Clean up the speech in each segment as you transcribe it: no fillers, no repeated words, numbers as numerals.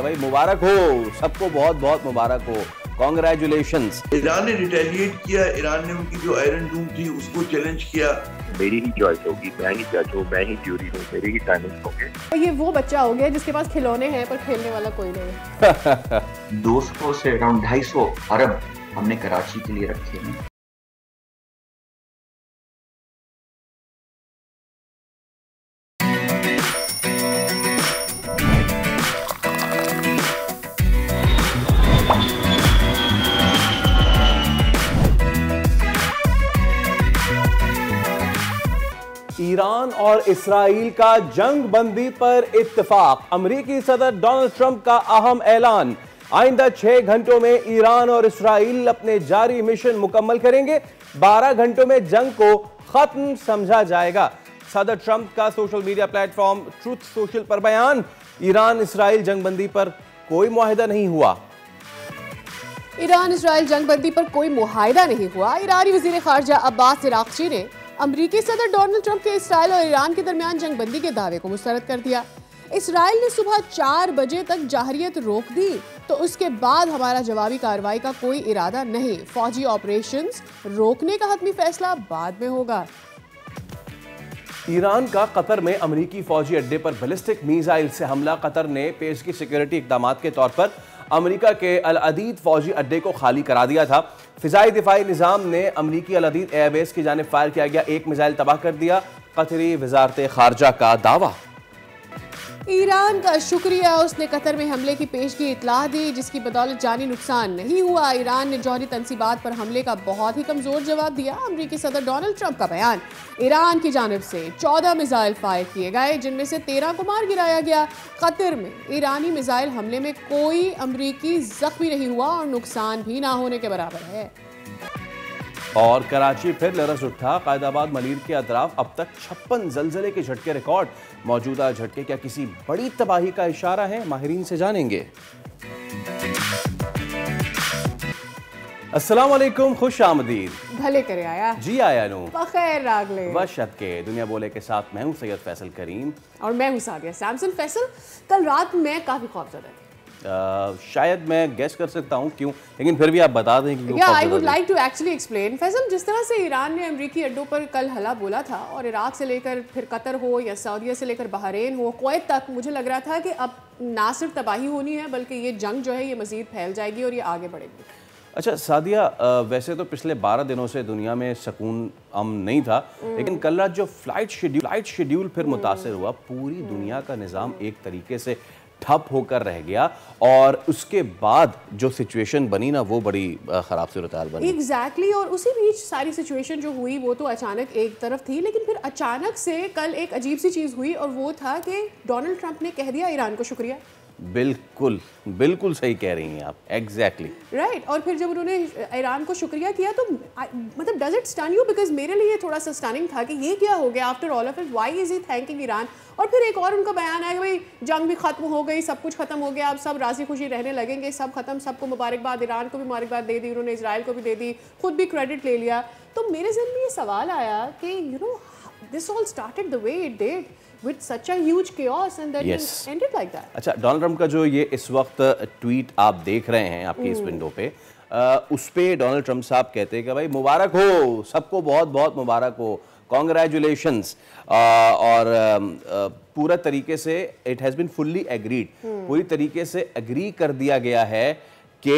भाई मुबारक हो, सबको बहुत बहुत मुबारक हो, कॉन्ग्रेचुलेशंस। ईरान ने रिटेलिएट किया, ईरान ने उनकी जो आयरन डूम थी उसको चैलेंज किया। मेरी ही चॉइस होगी, मैं ही जज हूँ, मैं ही ज्यूरी हूँ, मेरी ही टाइमिंग होंगे। ये वो बच्चा हो गया जिसके पास खिलौने हैं पर खेलने वाला कोई नहीं। 200 से अराउंड 250 अरब हमने कराची के लिए रखे हैं। ईरान और इसराइल का जंग बंदी पर इत्तेफाक। अमेरिकी सदर डोनाल्ड ट्रंप का अहम ऐलान। आइंदा 6 घंटों में ईरान और इसराइल अपने जारी मिशन मुकम्मल करेंगे। 12 घंटों में जंग को खत्म समझा जाएगा। सदर ट्रंप का social media platform truth social पर बयान। ईरान इसराइल जंगबंदी पर कोई मुआहिदा नहीं हुआ। ईरान इसराइल जंगबंदी पर कोई मुआहिदा नहीं हुआ। ईरानी वजीर खारजा अब्बास इराक्ची ने अमेरिकी सदर डोनाल्ड ट्रंप के इसराइल और ईरान के दरमियान जंगबंदी के दावे को मुस्तरद कर दिया। इसराइल ने सुबह 4 बजे तक जाहरियत रोक दी तो उसके बाद हमारा जवाबी कार्रवाई का कोई इरादा नहीं। फौजी ऑपरेशंस रोकने का हतमी फैसला बाद में होगा। ईरान का कतर में अमेरिकी फौजी अड्डे पर बैलिस्टिक मिसाइल से हमला। कतर ने पेशगी सिक्योरिटी इकदाम के तौर पर अमेरिका के अल अदीद फौजी अड्डे को खाली करा दिया था। फिजाई दिफाई निजाम ने अमेरिकी अल अदीद एयरबेस की जानिब फायर किया गया एक मिसाइल तबाह कर दिया। कतरी वजारत खारजा का दावा। ईरान का शुक्रिया, उसने कतर में हमले की पेशगी इतलाह दी जिसकी बदौलत जानी नुकसान नहीं हुआ। ईरान ने जौहरी तंसीबात पर हमले का बहुत ही कमजोर जवाब दिया। अमेरिकी सदर डोनाल्ड ट्रंप का बयान। ईरान की जानिब से 14 मिसाइल फायर किए गए जिनमें से 13 को मार गिराया गया। कतर में ईरानी मिसाइल हमले में कोई अमेरिकी जख्मी नहीं हुआ और नुकसान भी ना होने के बराबर है। और कराची फिर लरस उठा। कायदाबाद मलीर के अतराफ अब तक 56 जलजले के झटके रिकॉर्ड। मौजूदा झटके क्या किसी बड़ी तबाही का इशारा है? माहिरीन से जानेंगे। अस्सलाम वालेकुम, खुश आमदीद। भले करे आया जी आया नो बखैर रागले वशत के दुनिया बोले के साथ मैं हूं सैयद फैसल करीम और मैं हूं सादिया सैमसन फैसल। कल रात मैं काफी खौफजदा थी। शायद मैं गेस कर सकता हूं क्यों, लेकिन फिर भी आप बता दें कि I would like to actually explain. Faisal, जिस तरह से ईरान ने अमेरिकी अड्डों पर कल हला बोला था और इराक से लेकर फिर कतर हो या सऊदीया से लेकर बहरीन हो, कुवैत तक, मुझे लग रहा था कि अब ना सिर्फ तबाही होनी है बल्कि ये जंग जो है ये मजीद फैल जाएगी और ये आगे बढ़ेगी। अच्छा सादिया, वैसे तो पिछले 12 दिनों से दुनिया में सुकून अमन नहीं था, लेकिन कल रात जो फ्लाइट शेड्यूल फिर मुतासर हुआ, पूरी दुनिया का निज़ाम एक तरीके से ठप होकर रह गया और उसके बाद जो सिचुएशन बनी ना वो बड़ी ख़राब सूरत-हाल बनी। एग्जैक्टली और उसी बीच सारी सिचुएशन जो हुई वो तो अचानक एक तरफ थी, लेकिन फिर अचानक से कल एक अजीब सी चीज़ हुई और वो था कि डोनाल्ड ट्रंप ने कह दिया ईरान को शुक्रिया। बिल्कुल बिल्कुल सही कह रही हैं आप, एग्जैक्टली राइट। और फिर जब उन्होंने ईरान को शुक्रिया किया तो मतलब does it stun you? Because मेरे लिए थोड़ा सा स्टनिंग था कि ये क्या हो गया after all of it, why is he thanking Iran? और फिर एक और उनका बयान आया कि भाई जंग भी खत्म हो गई, सब कुछ खत्म हो गया, अब सब राजी खुशी रहने लगेंगे, सब खत्म, सबको मुबारकबाद। ईरान को भी मुबारकबाद दे दी उन्होंने, इजराइल को भी दे दी, खुद भी क्रेडिट ले लिया। तो मेरे जहन में ये सवाल आया कि this all started the way it did with such a huge chaos and then it ended like that. अच्छा, डोनाल्ड ट्रंप का जो ये इस वक्त ट्वीट आप देख रहे हैं आपकी इस विंडो पे, उस पे डोनाल्ड ट्रंप साहब कहते हैं कि भाई मुबारक हो, सबको बहुत बहुत मुबारक हो, कॉन्ग्रेचुलेशंस। और पूरा तरीके से it has been fully agreed, पूरी तरीके से एग्री कर दिया गया है कि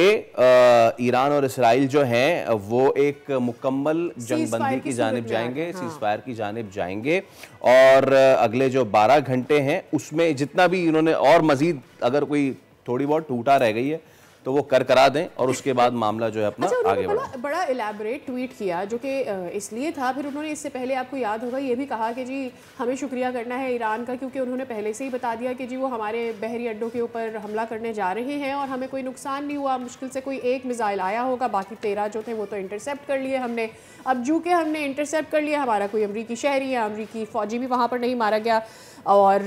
ईरान और इसराइल जो हैं वो एक मुकम्मल जंगबंदी की जानिब जाएंगे, सीज़ फायर की जानिब जाएंगे और अगले जो 12 घंटे हैं उसमें जितना भी इन्होंने और मज़ीद अगर कोई थोड़ी बहुत टूटा रह गई है तो वो करा दें और उसके बाद मामला जो है अपना आगे बढ़े। बड़ा इलेबोरेट ट्वीट किया जो कि इसलिए था, फिर उन्होंने इससे पहले आपको याद होगा ये भी कहा कि जी हमें शुक्रिया करना है ईरान का, क्योंकि उन्होंने पहले से ही बता दिया कि जी वो हमारे बहरी अड्डों के ऊपर हमला करने जा रहे हैं और हमें कोई नुकसान नहीं हुआ। मुश्किल से कोई एक मिसाइल आया होगा, बाकी 13 जो थे वो तो इंटरसेप्ट कर लिए हमने। अब जो कि हमने इंटरसेप्ट कर लिया, हमारा कोई अमरीकी शहरी या अमरीकी फ़ौजी भी वहाँ पर नहीं मारा गया। और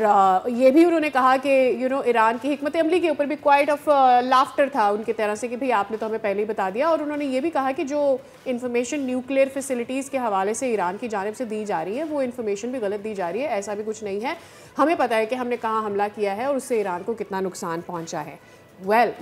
ये भी उन्होंने कहा कि ईरान की हिकमत अमली के ऊपर भी क्वाइट ऑफ लाफ्टर था, उनकी तरह से कि भाई आपने तो हमें पहले ही बता दिया। और उन्होंने ये भी कहा कि जो इन्फॉर्मेशन न्यूक्लियर फैसिलिटीज़ के हवाले से ईरान की जानिब से दी जा रही है वो इन्फॉर्मेशन भी गलत दी जा रही है, ऐसा भी कुछ नहीं है, हमें पता है कि हमने कहाँ हमला किया है और उससे ईरान को कितना नुकसान पहुँचा है।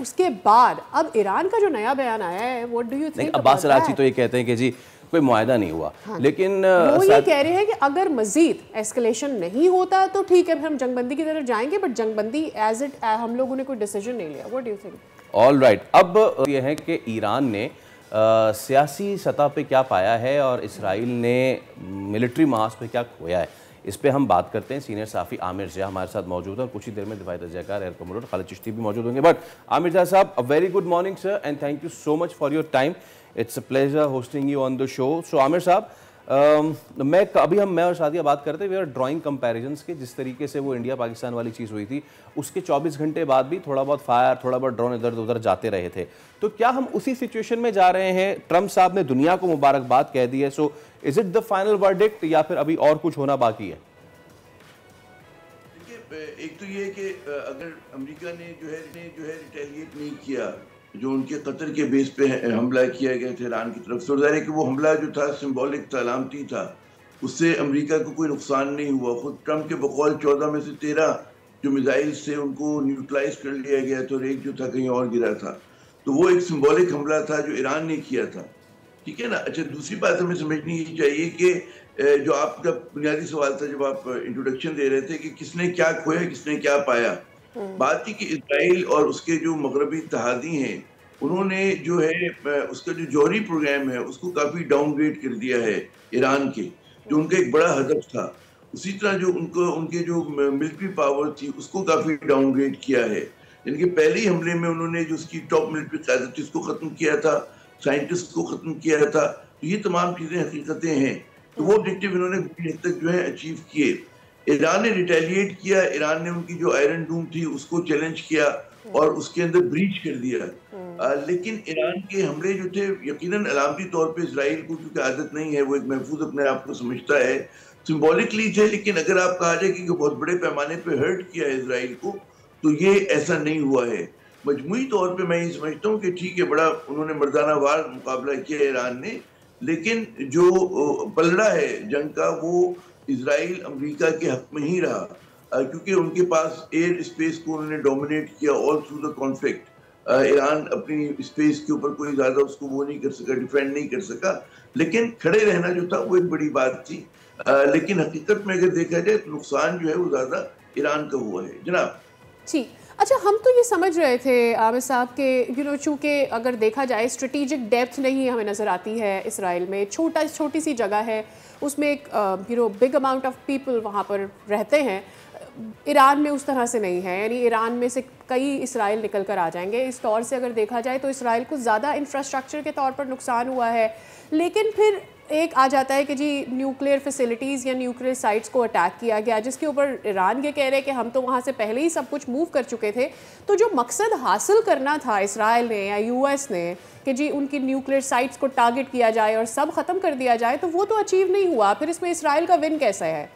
उसके बाद अब ईरान का जो नया बयान आया है, what do you think? Abbas Araghchi तो ये कहते हैं कि जी कोई मुआहदा नहीं हुआ। हाँ। लेकिन वो ये कह रहे हैं कि अगर मजीद एस्केलेशन नहीं होता तो ठीक है, हम जंगबंदी की तरफ जाएंगे, बट जंगबंदी एज इट हम लोगों ने कोई डिसीजन नहीं लिया। What do you think? All right, अब ये है कि ईरान ने सियासी सतह पे क्या पाया है और इसराइल ने मिलिट्री महाज पे क्या खोया है, इस पे हम बात करते हैं। सीनियर साफ़ी आमिर ज़िया हमारे साथ मौजूद है और कुछ ही देर में दिफाई तजज़ियाकार एयर कमोडोर खालिद चिश्ती भी मौजूद होंगे। बट आमिर ज़िया साहब, a very good morning sir and thank you so much for your time. It's a pleasure hosting you on the show. So Amir साहब, मैं और सादिया बात करते वे आर ड्राइंग कंपैरिजन्स के, जिस तरीके से वो इंडिया पाकिस्तान वाली चीज़ हुई थी उसके 24 घंटे बाद भी थोड़ा बहुत फायर, थोड़ा बहुत ड्रोन इधर उधर जाते रहे थे, तो क्या हम उसी सिचुएशन में जा रहे हैं? ट्रम्प साहब ने दुनिया को मुबारकबाद कह दी है, so is it the final verdict या फिर अभी और कुछ होना बाकी है? एक तो ये कि अगर अमेरिका ने जो है रिटेलिएट नहीं किया, जो उनके कतर के बेस पे हमला किया गया था ईरान की तरफ से, और ज़ाहिर है कि वो हमला जो था सिंबॉलिक था, अलामती था, उससे अमेरिका को कोई नुकसान नहीं हुआ। खुद ट्रम्प के बकौल 14 में से 13 जो मिसाइल से उनको न्यूट्रलाइज कर लिया गया था और एक जो था कहीं और गिरा था, तो वो एक सिंबॉलिक हमला था जो ईरान ने किया था, ठीक है ना। अच्छा, दूसरी बात हमें समझनी ये चाहिए कि जो आपका बुनियादी सवाल था जब आप इंट्रोडक्शन दे रहे थे कि किसने क्या खोया, किसने क्या पाया, बात थी कि इजराइल और उसके जो मगरबी इत्तेहादी हैं उन्होंने जो है उसका जो जौहरी प्रोग्राम है उसको काफ़ी डाउनग्रेड कर दिया है ईरान के, जो उनका एक बड़ा हदफ था। उसी तरह जो उनके जो मिलिट्री पावर थी उसको काफ़ी डाउनग्रेड किया है। यानी कि पहले ही हमले में उन्होंने जो उसकी टॉप मिलिट्री क़यादत थी उसको ख़त्म किया था, साइंटिस्ट को ख़त्म किया था। तो ये तमाम चीज़ें हकीकतें हैं, तो वो ऑब्जेक्टिव इन्होंने बड़ी हद तक जो है अचीव किए। ईरान ने रिटेलिएट किया, ईरान ने उनकी जो आयरन डूम थी उसको चैलेंज किया और उसके अंदर ब्रीच कर दिया। लेकिन ईरान के हमले जो थे यकीनन अलामती तौर पे इजराइल को, क्योंकि आदत नहीं है, वो एक महफूज अपने आप को समझता है, सिंबॉलिकली थे। लेकिन अगर आप कहा जाए कि बहुत बड़े पैमाने पे हर्ट किया है इजराइल को, तो ये ऐसा नहीं हुआ है। मजमूई तौर पे मैं ये समझता हूँ कि ठीक है, बड़ा उन्होंने मर्दाना वार मुकाबला किया ईरान ने, लेकिन जो पलड़ा है जंग का वो इजराइल अमेरिका के हक में ही रहा, क्योंकि उनके पास एयर स्पेस को उन्होंने डोमिनेट किया all through the conflict. Iran अपनी स्पेस के ऊपर कोई ज़्यादा उसको वो नहीं कर सका, डिफेंड नहीं कर सका, लेकिन खड़े रहना जो था वो एक बड़ी बात थी। लेकिन हकीकत में अगर देखा जाए तो नुकसान जो है वो ज़्यादा ईरान का हुआ है जनाब। जी, अच्छा, हम तो ये समझ रहे थे आमिर साहब के चूँकि अगर देखा जाए स्ट्रेटेजिक डेप्थ नहीं हमें नज़र आती है इसराइल में, छोटी सी जगह है, उसमें एक बिग अमाउंट ऑफ पीपल वहाँ पर रहते हैं। ईरान में उस तरह से नहीं है, यानी ईरान में से कई इसराइल निकल कर आ जाएंगे। इस तौर से अगर देखा जाए तो इसराइल को ज़्यादा इंफ्रास्ट्रक्चर के तौर पर नुकसान हुआ है। लेकिन फिर एक आ जाता है कि जी न्यूक्लियर फैसिलिटीज़ या न्यूक्लियर साइट्स को अटैक किया गया, जिसके ऊपर ईरान ये कह रहे हैं कि हम तो वहाँ से पहले ही सब कुछ मूव कर चुके थे। तो जो मकसद हासिल करना था इसराइल ने या यूएस ने कि जी उनकी न्यूक्लियर साइट्स को टारगेट किया जाए और सब ख़त्म कर दिया जाए, तो वो तो अचीव नहीं हुआ। फिर इसमें इसराइल का विन कैसा है?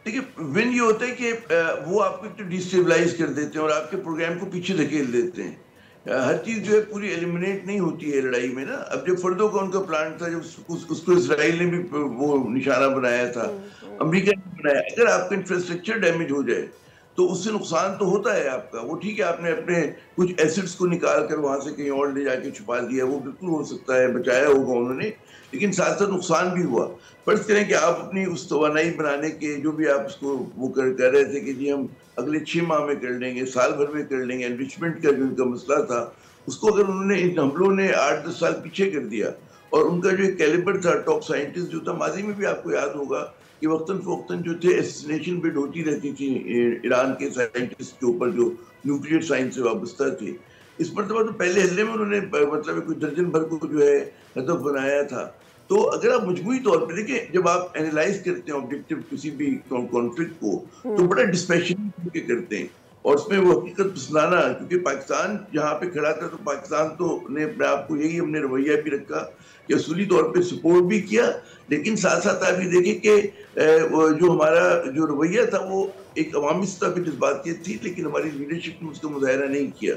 देखिए, विन ये होता है कि वो आपको तो डिस्टेबलाइज कर देते हैं और आपके प्रोग्राम को पीछे धकेल देते हैं। हर चीज़ जो है पूरी एलिमिनेट नहीं होती है लड़ाई में ना। अब जो फर्दो का उनका प्लान था, जब उसको इसराइल ने भी वो निशाना बनाया था, अमेरिका ने बनाया। अगर आपका इंफ्रास्ट्रक्चर डैमेज हो जाए तो उससे नुकसान तो होता है आपका। वो ठीक है, आपने अपने कुछ एसेट्स को निकाल कर वहाँ से कहीं और ले जाके छुपा दिया, वो बिल्कुल हो सकता है, बचाया होगा उन्होंने, लेकिन साथ साथ नुकसान भी हुआ। फर्ज करें कि आप अपनी उस तवानाई बनाने के जो भी आप उसको वो कर रहे थे कि जी हम अगले 6 माह में कर लेंगे, साल भर में कर लेंगे, एनरिचमेंट का जो उनका मसला था उसको अगर उन्होंने इन हमलों ने 8-10 साल पीछे कर दिया, और उनका जो कैलिबर था, टॉप साइंटिस्ट जो था, माजी में भी आपको याद होगा कि वक्तन फ़वक्तन जो थे एसेसिनेशन बिड होती रहती थी ईरान के साइंटिस्ट के ऊपर जो न्यूक्लियर साइंस से वाबस्ता थे। इस मरतबा तो पहले हल्ले में उन्होंने मतलब कुछ दर्जन भर को जो है हदफ बनाया था। तो अगर आप मजमूई तौर पर देखें, जब आप एनालाइज करते हैं ऑब्जेक्टिव किसी भी कॉन्फ्लिक्ट को, तो बड़ा डिस्पैशनेट के करते हैं और उसमें वो हकीकत पसंदाना, क्योंकि पाकिस्तान जहाँ पे खड़ा था तो पाकिस्तान तो ने अपने आप को यही हमने रवैया भी रखा कि असूली तौर पे सपोर्ट भी किया, लेकिन साथ साथ आप ये देखें कि जो हमारा जो रवैया था वो एक अवामी सतह पर जज्बातियत थी, लेकिन हमारी लीडरशिप ने उसका मुजाहरा नहीं किया।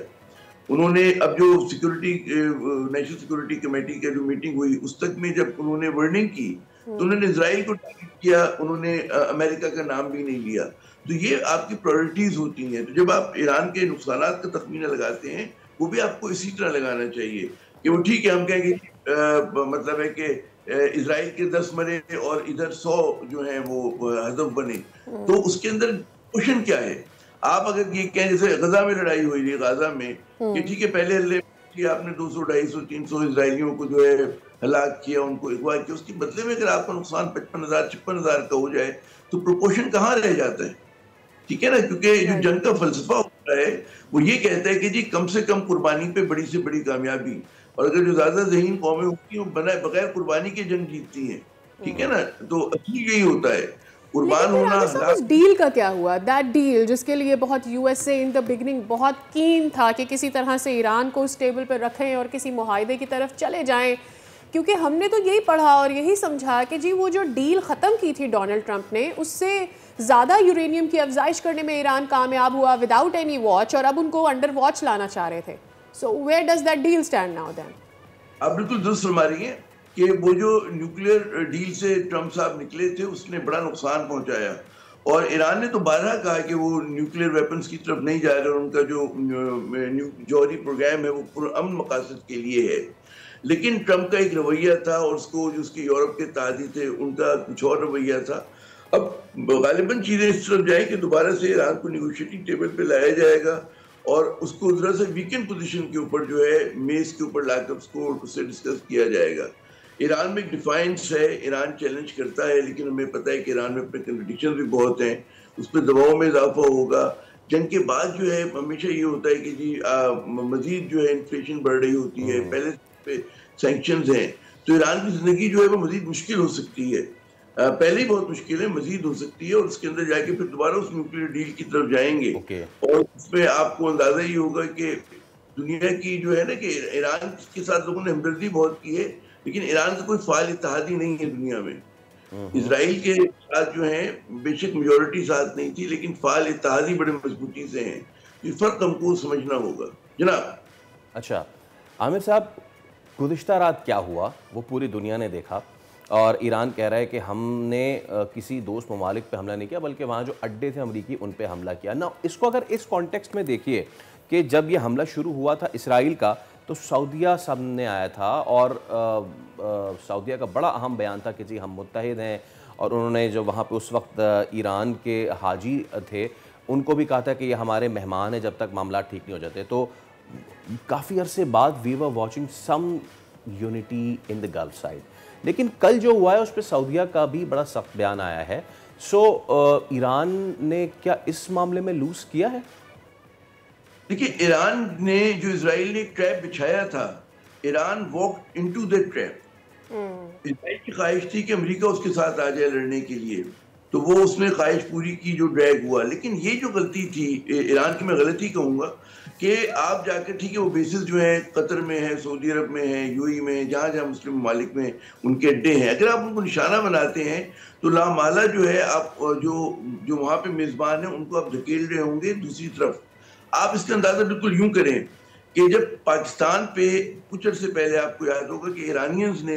उन्होंने अब जो सिक्योरिटी नेशनल सिक्योरिटी कमेटी की जो मीटिंग हुई उस तक में जब उन्होंने वर्निंग की तो उन्होंने इजराइल को टारगेट किया, उन्होंने अमेरिका का नाम भी नहीं लिया। तो ये आपकी प्रायोरिटीज होती हैं। तो जब आप ईरान के नुकसानात का तखमीना लगाते हैं वो भी आपको इसी तरह लगाना चाहिए कि वो ठीक है हम कहेंगे मतलब है कि इजराइल के 10 मरे और इधर 100 जो है वो हदफ बने, तो उसके अंदर क्वेश्चन क्या है? आप अगर ये कहें जैसे गजा में लड़ाई हुई थी, गाजा में कि ठीक है पहले आपने 200, 250, 300 इजरायलियों को जो है हलाक किया, उनको अगवा किया, उसके बदले में अगर आपका नुकसान 55,000, 56,000 का हो जाए तो प्रोपोर्शन कहाँ रह जाता है? ठीक है ना, क्योंकि जो जंग का फलसफा होता है वो ये कहता है कि जी कम से कम कुर्बानी पे बड़ी से बड़ी कामयाबी, और अगर जो ज्यादा ज़हीन कौमें होती हैं वो बगैर कुर्बानी के जंग जीतती हैं। ठीक है ना, तो असली यही होता है कुर्बान होना। उस डील का क्या हुआ? दैट डील जिसके लिए बहुत यूएसए इन द बिगनिंग बहुत कीन था कि किसी तरह से ईरान को उस टेबल पर रखें और किसी मुआहदे की तरफ चले जाएं, क्योंकि हमने तो यही पढ़ा और यही समझा कि जी वो जो डील ख़त्म की थी डोनाल्ड ट्रंप ने, उससे ज़्यादा यूरेनियम की अफजाइश करने में ईरान कामयाब हुआ विदाउट एनी वॉच, और अब उनको अंडर वॉच लाना चाह रहे थे। So where does that deal stand now then? आप बिल्कुल दुरुस्त फरमा रही हैं कि वो जो न्यूक्लियर डील से ट्रंप साहब निकले थे उसने बड़ा नुकसान पहुंचाया, और ईरान ने तो बारहा कहा कि वो न्यूक्लियर वेपन्स की तरफ नहीं जा रहे, उनका जो जौहरी प्रोग्राम है वो पुरअमन मकासद के लिए है। लेकिन ट्रंप का एक रवैया था और उसको जो उसके यूरोप के तादी थे उनका कुछ और रवैया था। अब गालिबन चीजें इस तरफ जाए कि दोबारा से ईरान को निगोशिएटिंग टेबल पे लाया जाएगा और उसको जरा से वीकेंड पोजीशन के ऊपर जो है मेज के ऊपर लाकर उससे डिस्कस किया जाएगा। ईरान में एक डिफाइंस है, ईरान चैलेंज करता है, लेकिन हमें पता है कि ईरान में अपने कंट्रडिक्शन भी बहुत हैं, उस पर दबाव में इजाफा होगा। जंग के बाद जो है हमेशा ये होता है कि जी मजीद जो है इन्फ्लेशन बढ़ रही होती है, पहले पे सैंक्शंस हैं, तो ईरान की जिंदगी जो है वो मजीद मुश्किल हो सकती है। पहले ही बहुत मुश्किल है, मजीद हो सकती है, और उसके अंदर जाके फिर दोबारा उस न्यूक्लियर डील की तरफ जाएंगे। और उसमें आपको अंदाजा ही होगा कि दुनिया की जो है ना कि ईरान के साथ लोगों ने हमदर्दी बहुत की है, लेकिन ईरान का कोई फाल इत्तेहादी नहीं है दुनिया में। इजराइल के साथ जो है बेशक मेजोरिटी साथ नहीं थी, लेकिन फाल इत्तेहादी बड़े मजबूती से हैं। ये फर्क हमको समझना होगा जनाब। अच्छा आमिर साहब, गुज़िश्ता रात क्या हुआ वो पूरी दुनिया ने देखा, और ईरान कह रहा है कि हमने किसी दोस्त ममालिक पे हमला नहीं किया, बल्कि वहाँ जो अड्डे थे अमरीकी उन पे हमला किया ना। इसको अगर इस कॉन्टेक्स्ट में देखिए कि जब ये हमला शुरू हुआ था इसराइल का, तो सऊदीया सामने आया था और सऊदीया का बड़ा अहम बयान था कि जी हम मुत्तहिद हैं, और उन्होंने जो वहाँ पे उस वक्त ईरान के हाजी थे उनको भी कहा था कि ये हमारे मेहमान हैं जब तक मामला ठीक नहीं हो जाते। तो काफ़ी अरसे बाद we were watching some unity in the gulf side, लेकिन कल जो हुआ है उस पर सऊदीया का भी बड़ा सख्त बयान आया है। सो ईरान ने क्या इस मामले में लूज किया है? देखिए, ईरान ने जो इजराइल ने ट्रैप बिछाया था, Iran walk into the trap. Israel की ख्वाहिश थी कि अमेरिका उसके साथ आ जाए लड़ने के लिए, तो वो उसने ख्वाहिश पूरी की जो ड्रैग हुआ। लेकिन ये जो गलती थी ईरान की, मैं गलती कहूँगा कि आप जाकर ठीक है वो बेसिस जो है कतर में है, सऊदी अरब में है, यूएई में है, जहाँ जहाँ मुस्लिम ममालिक में उनके अड्डे हैं, अगर आप उनको निशाना बनाते हैं तो लामाला जो है आप जो वहाँ पे मेज़बान है उनको आप धकेल रहे होंगे दूसरी तरफ। आप इसका अंदाजा बिल्कुल यूं करें कि जब पाकिस्तान पे कुछ अर्से पहले आपको याद होगा कि ईरानियंस ने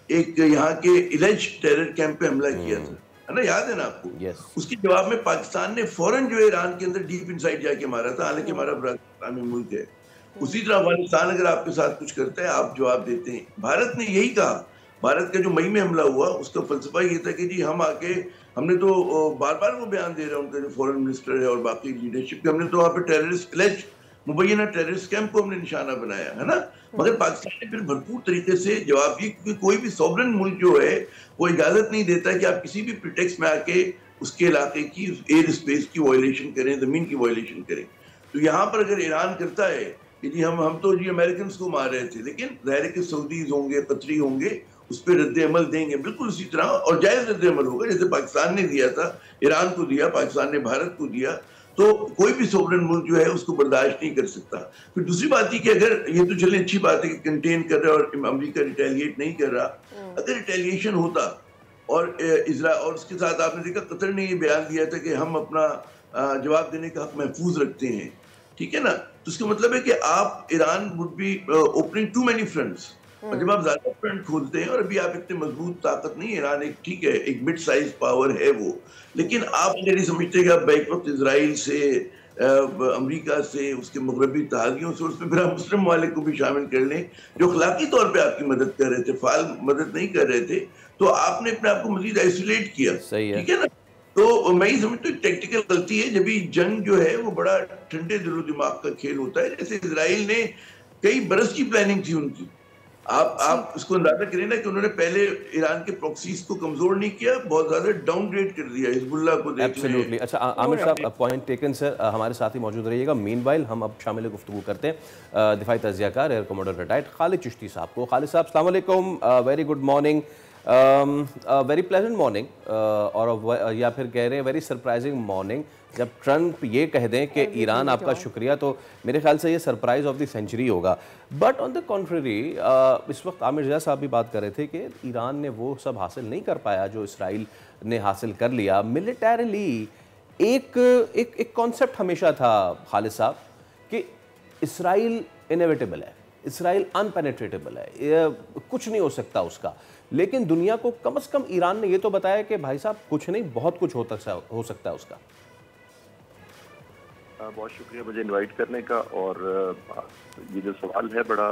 एक यहाँ के इलेज टेरर कैंप पे हमला किया था, है ना, याद है ना आपको? उसके जवाब में पाकिस्तान ने फौरन जो है ईरान के अंदर डीप इनसाइड जाके मारा था, हालांकि हमारा बड़ा मुल्क है। उसी तरह अफगानिस्तान अगर आपके साथ कुछ करता है आप जवाब देते हैं। भारत ने यही कहा, भारत का जो मई में हमला हुआ उसका फलसफा ये था कि जी हम आके, हमने तो बार बार वो बयान दे रहे हैं उनका जो फॉरेन मिनिस्टर है और बाकी लीडरशिप के, हमने तो वहाँ पे टेररिस्ट मुबैना टेररिस्ट कैंप को हमने निशाना बनाया, है ना। मगर पाकिस्तान ने फिर भरपूर तरीके से जवाब दिया, क्योंकि कोई भी सॉवरेन मुल्क जो है वो इजाजत नहीं देता कि आप किसी भी प्रिटेक्स्ट में आके उसके इलाके की एयर स्पेस की वायलेशन करें, जमीन की वायलेशन करें। तो यहाँ पर अगर ईरान करता है कि जी हम तो जी अमेरिकन को मार रहे थे, लेकिन ज़ाहिर के सऊदीज होंगे, कतरी होंगे, उस पर रद्द अमल देंगे, बिल्कुल उसी तरह, और जायज़ रद्द अमल होगा जैसे पाकिस्तान ने दिया था, ईरान को दिया, पाकिस्तान ने भारत को दिया। तो कोई भी सोवरेन मुल्क जो है उसको बर्दाश्त नहीं कर सकता। फिर दूसरी बात ही कि अगर ये तो चले अच्छी बात है कि कंटेन कर रहा है और अमेरिका रिटेलिएट नहीं कर रहा, अगर रिटेलिएशन होता और इजराइल, और उसके साथ आपने देखा कतर ने ये बयान दिया था कि हम अपना जवाब देने का हक महफूज रखते हैं, ठीक है ना, तो इसका मतलब है कि आप Iran would be opening to many fronts, और जब आप ज्यादा फ्रंट खोलते हैं, और अभी आप इतने मजबूत ताकत नहीं है, ईरान एक ठीक है एक मिड साइज पावर है वो, लेकिन आप अगर ये समझते हैं कि आप बैक वक्त इसराइल से अमेरिका से उसके मगरबी तहागियों से उसमें फिर आप मुस्लिम ममालिक को भी शामिल कर लें जो अखलाकी तौर पे आपकी मदद कर रहे थे, फाल मदद नहीं कर रहे थे, तो आपने अपने आप को मजीद आइसोलेट किया। सही है। ठीक है ना, तो मैं ही समझता हूँ टेक्निकल गलती है। जब भी जंग जो है वो बड़ा ठंडे दिलो दिमाग का खेल होता है, जैसे इसराइल ने कई बरस की प्लानिंग थी उनकी। आप इसको अंदाजा करें ना कि उन्होंने पहले ईरान के प्रॉक्सीज को कमजोर नहीं किया, बहुत ज्यादा डाउनग्रेड कर दिया हिजबुल्लाह को। एब्सोल्युटली। अच्छा आमिर साहब, पॉइंट टेकन सर, हमारे साथ ही मौजूद रहिएगा। मीनवाइल हम अब शामिल गुफ्तगू करते हैं दिफाई तजियाकार air commander retired Khalid Chishti साहब को। खालिद साहब अस्सलाम वालेकुम, very good morning, very pleasant morning, और या फिर कह रहे हैं वेरी सरप्राइजिंग मॉर्निंग। जब ट्रंप ये कह दें कि ईरान आपका शुक्रिया, तो मेरे ख्याल से ये सरप्राइज ऑफ द सेंचुरी होगा। बट ऑन द कॉन्ट्ररी, इस वक्त आमिर रज़ा साहब भी बात कर रहे थे कि ईरान ने वो सब हासिल नहीं कर पाया जो इसराइल ने हासिल कर लिया मिलिटरीली। एक कॉन्सेप्ट हमेशा था खालिद साहब कि इसराइल इनएविटेबल है, इसराइल अनपेनेट्रेटेबल है, कुछ नहीं हो सकता उसका। लेकिन दुनिया को कम से कम ईरान ने ये तो बताया कि भाई साहब कुछ नहीं, बहुत कुछ हो सकता है उसका। बहुत शुक्रिया मुझे इनवाइट करने का, और ये जो सवाल है बड़ा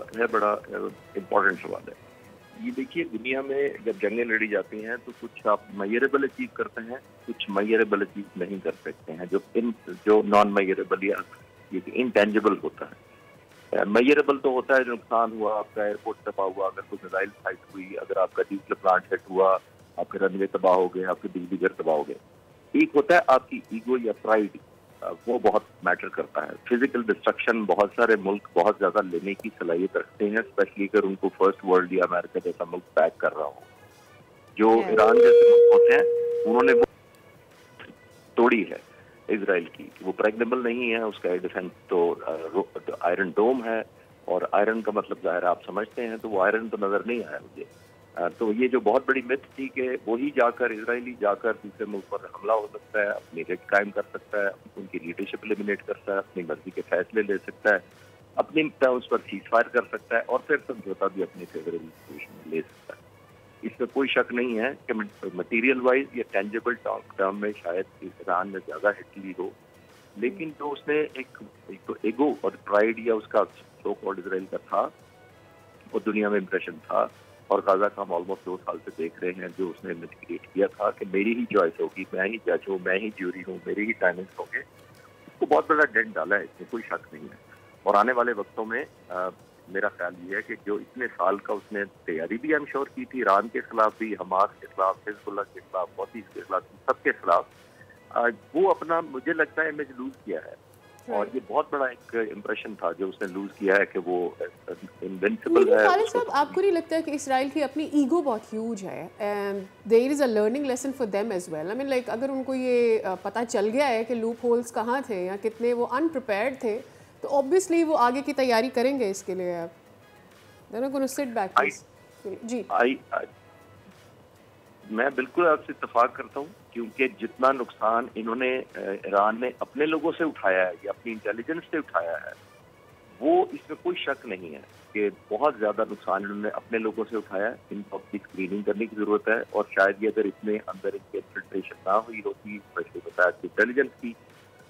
इम्पोर्टेंट सवाल है। ये देखिए, दुनिया में जब जंगें लड़ी जाती हैं तो कुछ आप मेजरेबल अचीव करते हैं, कुछ मेजरेबल अचीव नहीं कर सकते हैं। जो नॉन मेजरेबल या इनटेंजिबल होता है। मेजरेबल तो होता है, नुकसान हुआ, आपका एयरपोर्ट तबाह हुआ, अगर कोई मिसाइल फाइट हुई, अगर आपका न्यूक्लियर प्लांट हिट हुआ, आपके रनवे तबाह हो गए, आपके बिजली घर तबाह हो गए। एक होता है आपकी ईगो या प्राइड, वो बहुत मैटर करता है। फिजिकल डिस्ट्रक्शन बहुत सारे मुल्क बहुत ज्यादा लेने की सलाहियत रखते हैं, स्पेशली अगर उनको फर्स्ट वर्ल्ड या अमेरिका जैसा मुल्क पैक कर रहा हो। जो ईरान जैसे मुल्क होते हैं उन्होंने वो तोड़ी है इसराइल की, वो प्रेग्नेबल नहीं है। उसका एयर डिफेंस तो आयरन डोम है, और आयरन का मतलब जाहिर आप समझते हैं, तो वो आयरन तो नजर नहीं आया मुझे। तो ये जो बहुत बड़ी मिथ थी कि वही जाकर इसराइली जाकर दूसरे मुल्क पर हमला हो सकता है, अपनी रेट कायम कर सकता है, उनकी लीडरशिप एलिमिनेट कर सकता है, अपनी मर्जी के फैसले ले सकता है, अपनी टर्म्स पर सीज फायर कर सकता है, और फिर समझौता भी अपनी फेवरेबल सिचुएशन में ले सकता है। इसमें कोई शक नहीं है कि मटीरियल वाइज या टेंजेबल टर्म में शायद ईरान में ज्यादा हिट ली हो, लेकिन जो उसने एक तो ईगो और प्राइड या उसका सो कॉल्ड इसराइल का था, वो दुनिया में इंप्रेशन था। और गाजा का हम ऑलमोस्ट 2 साल से देख रहे हैं, जो उसने क्रिएट किया था कि मेरी ही चॉइस होगी, मैं ही जज हूँ, मैं ही ज्यूरी हूँ, मेरे ही टाइमिंग्स होंगे। उसको बहुत बड़ा डेंट डाला है, इसमें कोई शक नहीं है। और आने वाले वक्तों में मेरा ख्याल ये है कि जो इतने साल का उसने तैयारी भी हम श्योर की थी, ईरान के खिलाफ भी, हमास के खिलाफ, हिजबुल्लाह के खिलाफ, हौथीस के खिलाफ, सबके खिलाफ, वो अपना मुझे लगता है इमेज लूज किया है। और ये बहुत बड़ा एक इम्प्रेशन था जो उसने लूज किया है कि वो इनविंसिबल है। खालिद साहब, आपको नहीं लगता है कि इसराइल की अपनी ईगो बहुत ह्यूज है, and there is a learning lesson for them as well? I mean like अगर उनको ये पता चल गया है कि लूप होल्स कहाँ थे या कितने वो अनप्रिपेयर्ड थे, तो ऑब्वियसली वो आगे की तैयारी करेंगे इसके लिए। आप they not gonna sit back. जी मैं बिल्कुल आपसे इत्तेफाक करता हूँ, क्योंकि जितना नुकसान इन्होंने ईरान ने अपने लोगों से उठाया है या अपनी इंटेलिजेंस से उठाया है, वो इसमें कोई शक नहीं है कि बहुत ज्यादा नुकसान इन्होंने अपने लोगों से उठाया है। इनको अपनी स्क्रीनिंग करने की जरूरत है, और शायद ये अगर इसमें अंदर इनकी इन्फिल्ट्रेशन ना हुई होती, स्पेशली बताया इंटेलिजेंस की,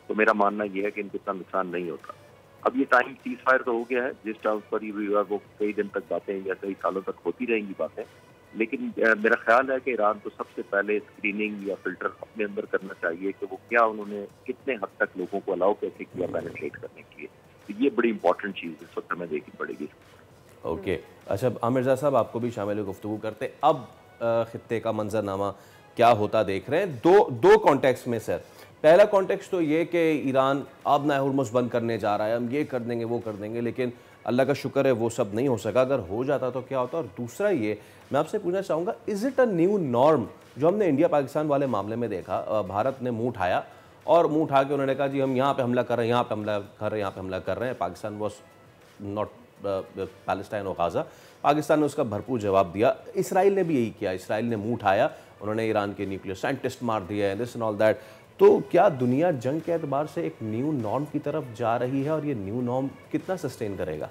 तो मेरा मानना यह है कि इनको इतना नुकसान नहीं होता। अब ये टाइम सीज फायर तो हो गया है, जिस टाइम पर वो कई दिन तक बातें या कई सालों तक होती रहेंगी बातें, लेकिन मेरा ख्याल है कि ईरान को सबसे पहले स्क्रीनिंग या फिल्टर अपने अंदर करना चाहिए कि वो क्या, उन्होंने कितने हद तक लोगों को अलाउ कैसे किया पेनिट्रेट करने के लिए। तो ये बड़ी इंपॉर्टेंट चीज़ इस वक्त हमें देखनी पड़ेगी। ओके, अच्छा आमिर रज़ा साहब, आपको भी शामिल गुफ्तगू करते। अब खित्ते का मंजरनामा क्या होता देख रहे हैं दो कॉन्टेक्स्ट में सर। पहला कॉन्टेक्स्ट तो ये कि ईरान अब ना हुर्मुज़ बंद करने जा रहा है, हम ये कर देंगे वो कर देंगे, लेकिन अल्लाह का शुक्र है वो सब नहीं हो सका। अगर हो जाता तो क्या होता? और दूसरा ये मैं आपसे पूछना चाहूँगा, is it a new norm जो हमने इंडिया पाकिस्तान वाले मामले में देखा? भारत ने मुंह उठाया और मुंह उठा के उन्होंने कहा जी हम यहाँ पे हमला कर रहे हैं, यहाँ पे हमला कर रहे हैं, यहाँ पे हमला कर रहे हैं। पाकिस्तान वॉज नॉट पैलेस्टाइन और गाज़ा। पाकिस्तान ने उसका भरपूर जवाब दिया। इसराइल ने भी यही किया, इसराइल ने मुंह उठाया, उन्होंने ईरान के न्यूक्लियर साइंटिस्ट मार दिए, दिस एंड ऑल दैट। तो क्या दुनिया जंग के एतबार से एक न्यू नॉर्म की तरफ जा रही है और ये न्यू नॉर्म कितना सस्टेन करेगा?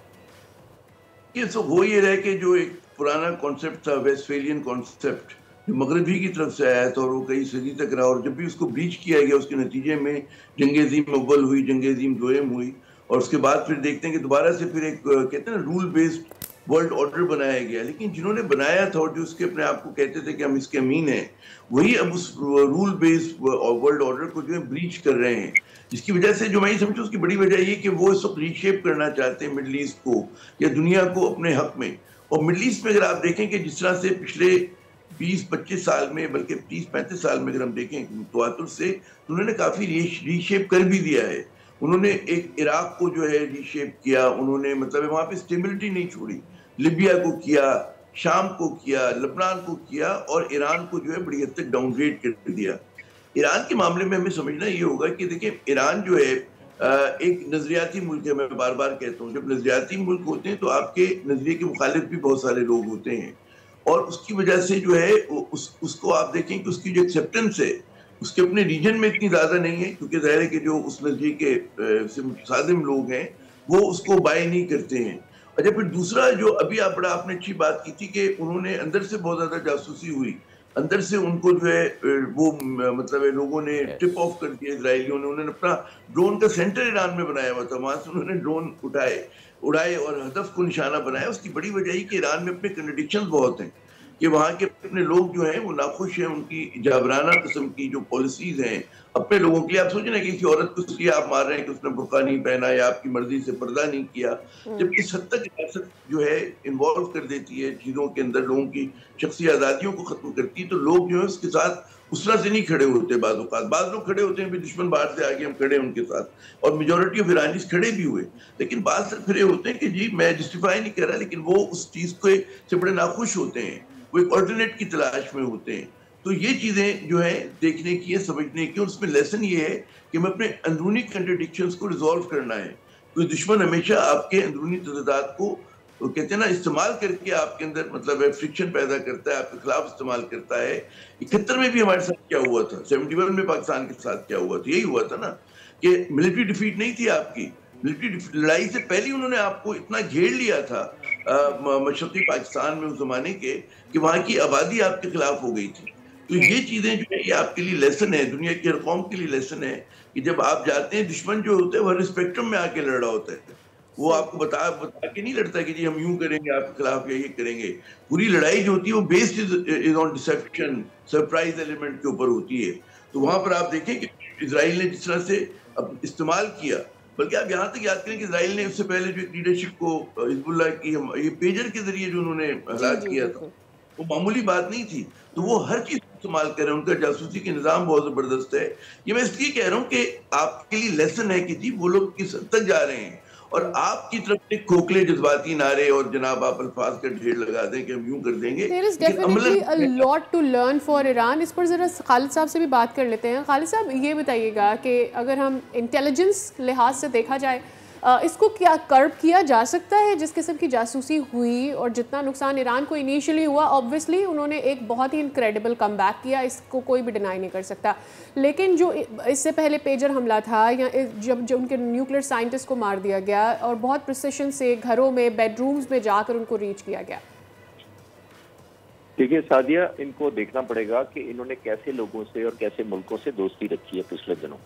ये तो हो ये रहा कि जो एक पुराना कॉन्सेप्ट था, वेस्टफेलियन कॉन्सेप्ट, जो मगरबी की तरफ से आया था और वो कई सदी तक रहा, और जब भी उसको ब्रीच किया गया उसके नतीजे में जंग अज़ीम अव्वल हुई, जंग अज़ीम दोयम हुई, और उसके बाद फिर देखते हैं कि दोबारा से फिर एक कहते हैं ना रूल बेस्ड वर्ल्ड ऑर्डर बनाया गया। लेकिन जिन्होंने बनाया था और जो उसके अपने आप को कहते थे कि हम इसके अमीन हैं, वही अब उस रूल बेस्ड वर्ल्ड ऑर्डर को जो है ब्रीच कर रहे हैं, जिसकी वजह से जो मैं समझता हूँ उसकी बड़ी वजह ये कि वो इस वक्त रीशेप करना चाहते हैं मिडल ईस्ट को या दुनिया को अपने हक में। और मिडल ईस्ट में अगर आप देखें कि जिस तरह से पिछले 20-25 साल में, बल्कि 30-35 साल में अगर हम देखें तवातुर से, तो उन्होंने काफी रीशेप कर भी दिया है। उन्होंने एक इराक को जो है रीशेप किया, उन्होंने मतलब वहां पे स्टेबिलिटी नहीं छोड़ी, लिबिया को किया, शाम को किया, लेबनान को किया, और ईरान को जो है बड़ी हद तक डाउनग्रेड कर दिया। ईरान के मामले में हमें समझना ये होगा कि देखिए ईरान जो है एक नजरियाती मुल्क है। मैं बार बार कहता हूँ, जब नजरियाती मुल्क होते हैं तो आपके नजरिए के मुखालिफ भी बहुत सारे लोग होते हैं, और उसकी वजह से जो है उसको आप देखें कि उसकी जो एक्सेप्टेंस है उसके अपने रीजन में इतनी ज्यादा नहीं है, क्योंकि जाहिर है कि जो उस नजरिए के से मुतसादिम लोग हैं वो उसको बाय नहीं करते हैं। अच्छा, फिर दूसरा जो अभी आपने अच्छी बात की थी कि उन्होंने अंदर से बहुत ज्यादा जासूसी हुई, अंदर से उनको जो है वो मतलब लोगों ने टिप ऑफ कर दिया इजरायलियों ने। उन्होंने अपना ड्रोन का सेंटर ईरान में बनाया हुआ था, वहां से उन्होंने ड्रोन उड़ाए और हदफ को निशाना बनाया। उसकी बड़ी वजह ही कि ईरान में अपने कंट्रडिक्शंस बहुत हैं, कि वहाँ के अपने लोग जो हैं वो नाखुश हैं, उनकी जाबराना किस्म की जो पॉलिसीज हैं अपने लोगों के लिए। आप सोचें ना कि किसी औरत को इसलिए आप मार रहे हैं कि उसने बुर्का नहीं पहना या आपकी मर्जी से पर्दा नहीं किया, जब इस हद तक रियासत जो है इन्वॉल्व कर देती है चीजों के अंदर, लोगों की शख्सी आजादियों को खत्म करती है, तो लोग जो है उसके साथ उस तरह से नहीं खड़े होते। बाद लोग खड़े होते हैं भी, दुश्मन बाहर से आगे हम खड़े हैं उनके साथ, और मेजोरिटी ऑफ ईरानीज खड़े भी हुए, लेकिन बाद से खड़े होते हैं कि जी मैं जस्टिफाई नहीं कर रहा, लेकिन वो उस चीज को से बड़े नाखुश होते हैं, वो एक ऑल्टरनेट की तलाश में होते हैं। तो ये चीजें जो है देखने की है, समझने की, और उसमें लेसन ये है कि हमें अपने अंदरूनी कंट्रडिक्शंस को रिजॉल्व करना है। कोई दुश्मन हमेशा आपके अंदरूनी तज़ादात को तो कहते हैं ना इस्तेमाल करके आपके अंदर मतलब है फ्रिक्शन पैदा करता है, आपके खिलाफ इस्तेमाल करता है। 71 में भी हमारे साथ क्या हुआ था, 71 में पाकिस्तान के साथ क्या हुआ था, यही हुआ था ना कि मिलिट्री डिफीट नहीं थी आपकी, मिलिट्री लड़ाई से पहले उन्होंने आपको इतना घेर लिया था मशरक़ी पाकिस्तान में उस जमाने के, कि वहाँ की आबादी आपके खिलाफ हो गई थी। तो ये चीजें जो है ये आपके लिए लेसन है, दुनिया की हर कौम के लिए लेसन है, कि जब आप जाते हैं दुश्मन जो होते हैं वो हर स्पेक्ट्रम में आके लड़ रहा होता है, वो आपको बता के नहीं लड़ता कि जी हम यूं करेंगे आपके खिलाफ या ये करेंगे। पूरी लड़ाई जो होती है वो based is on deception, surprise element के ऊपर होती है। तो वहां पर आप देखें कि इजराइल ने जिस तरह से अब इस्तेमाल किया, बल्कि आप यहाँ तक याद करें कि इजराइल ने उससे पहले जो एक लीडरशिप को हिजबुल्लाह की ये पेजर के जरिए जो उन्होंने हलाक किया था, वो मामूली बात नहीं थी। तो वो हर चीज इस्तेमाल कर रहे हैं, उनका जासूसी के निजाम बहुत जबरदस्त है। ये मैं इसलिए कह रहा हूँ कि आपके लिए लेसन है कि जी वो लोग किस हद तक जा रहे हैं, और आपकी तरफ से खोखले जज्बाती नारे और जनाब आप अल्फाज का ढेर लगा दें कि हम यूं कर देंगे। There is definitely a lot to learn for Iran। इस पर ज़रा खालिद साहब से भी बात कर लेते हैं। खालिद साहब ये बताइएगा कि अगर हम इंटेलिजेंस लिहाज से देखा जाए इसको क्या कर्ब किया जा सकता है, जिस किस्म की जासूसी हुई और जितना नुकसान ईरान को इनिशियली हुआ, ऑब्वियसली उन्होंने एक बहुत ही इनक्रेडिबल कमबैक किया, इसको कोई भी डिनाई नहीं कर सकता। लेकिन जो इससे पहले पेजर हमला था या जब उनके न्यूक्लियर साइंटिस्ट को मार दिया गया और बहुत प्रिसिशन से घरों में, बेडरूम्स में जाकर उनको रीच किया गया। देखिए सादिया, इनको देखना पड़ेगा कि इन्होंने कैसे लोगों से और कैसे मुल्कों से दोस्ती रखी है पिछले दिनों।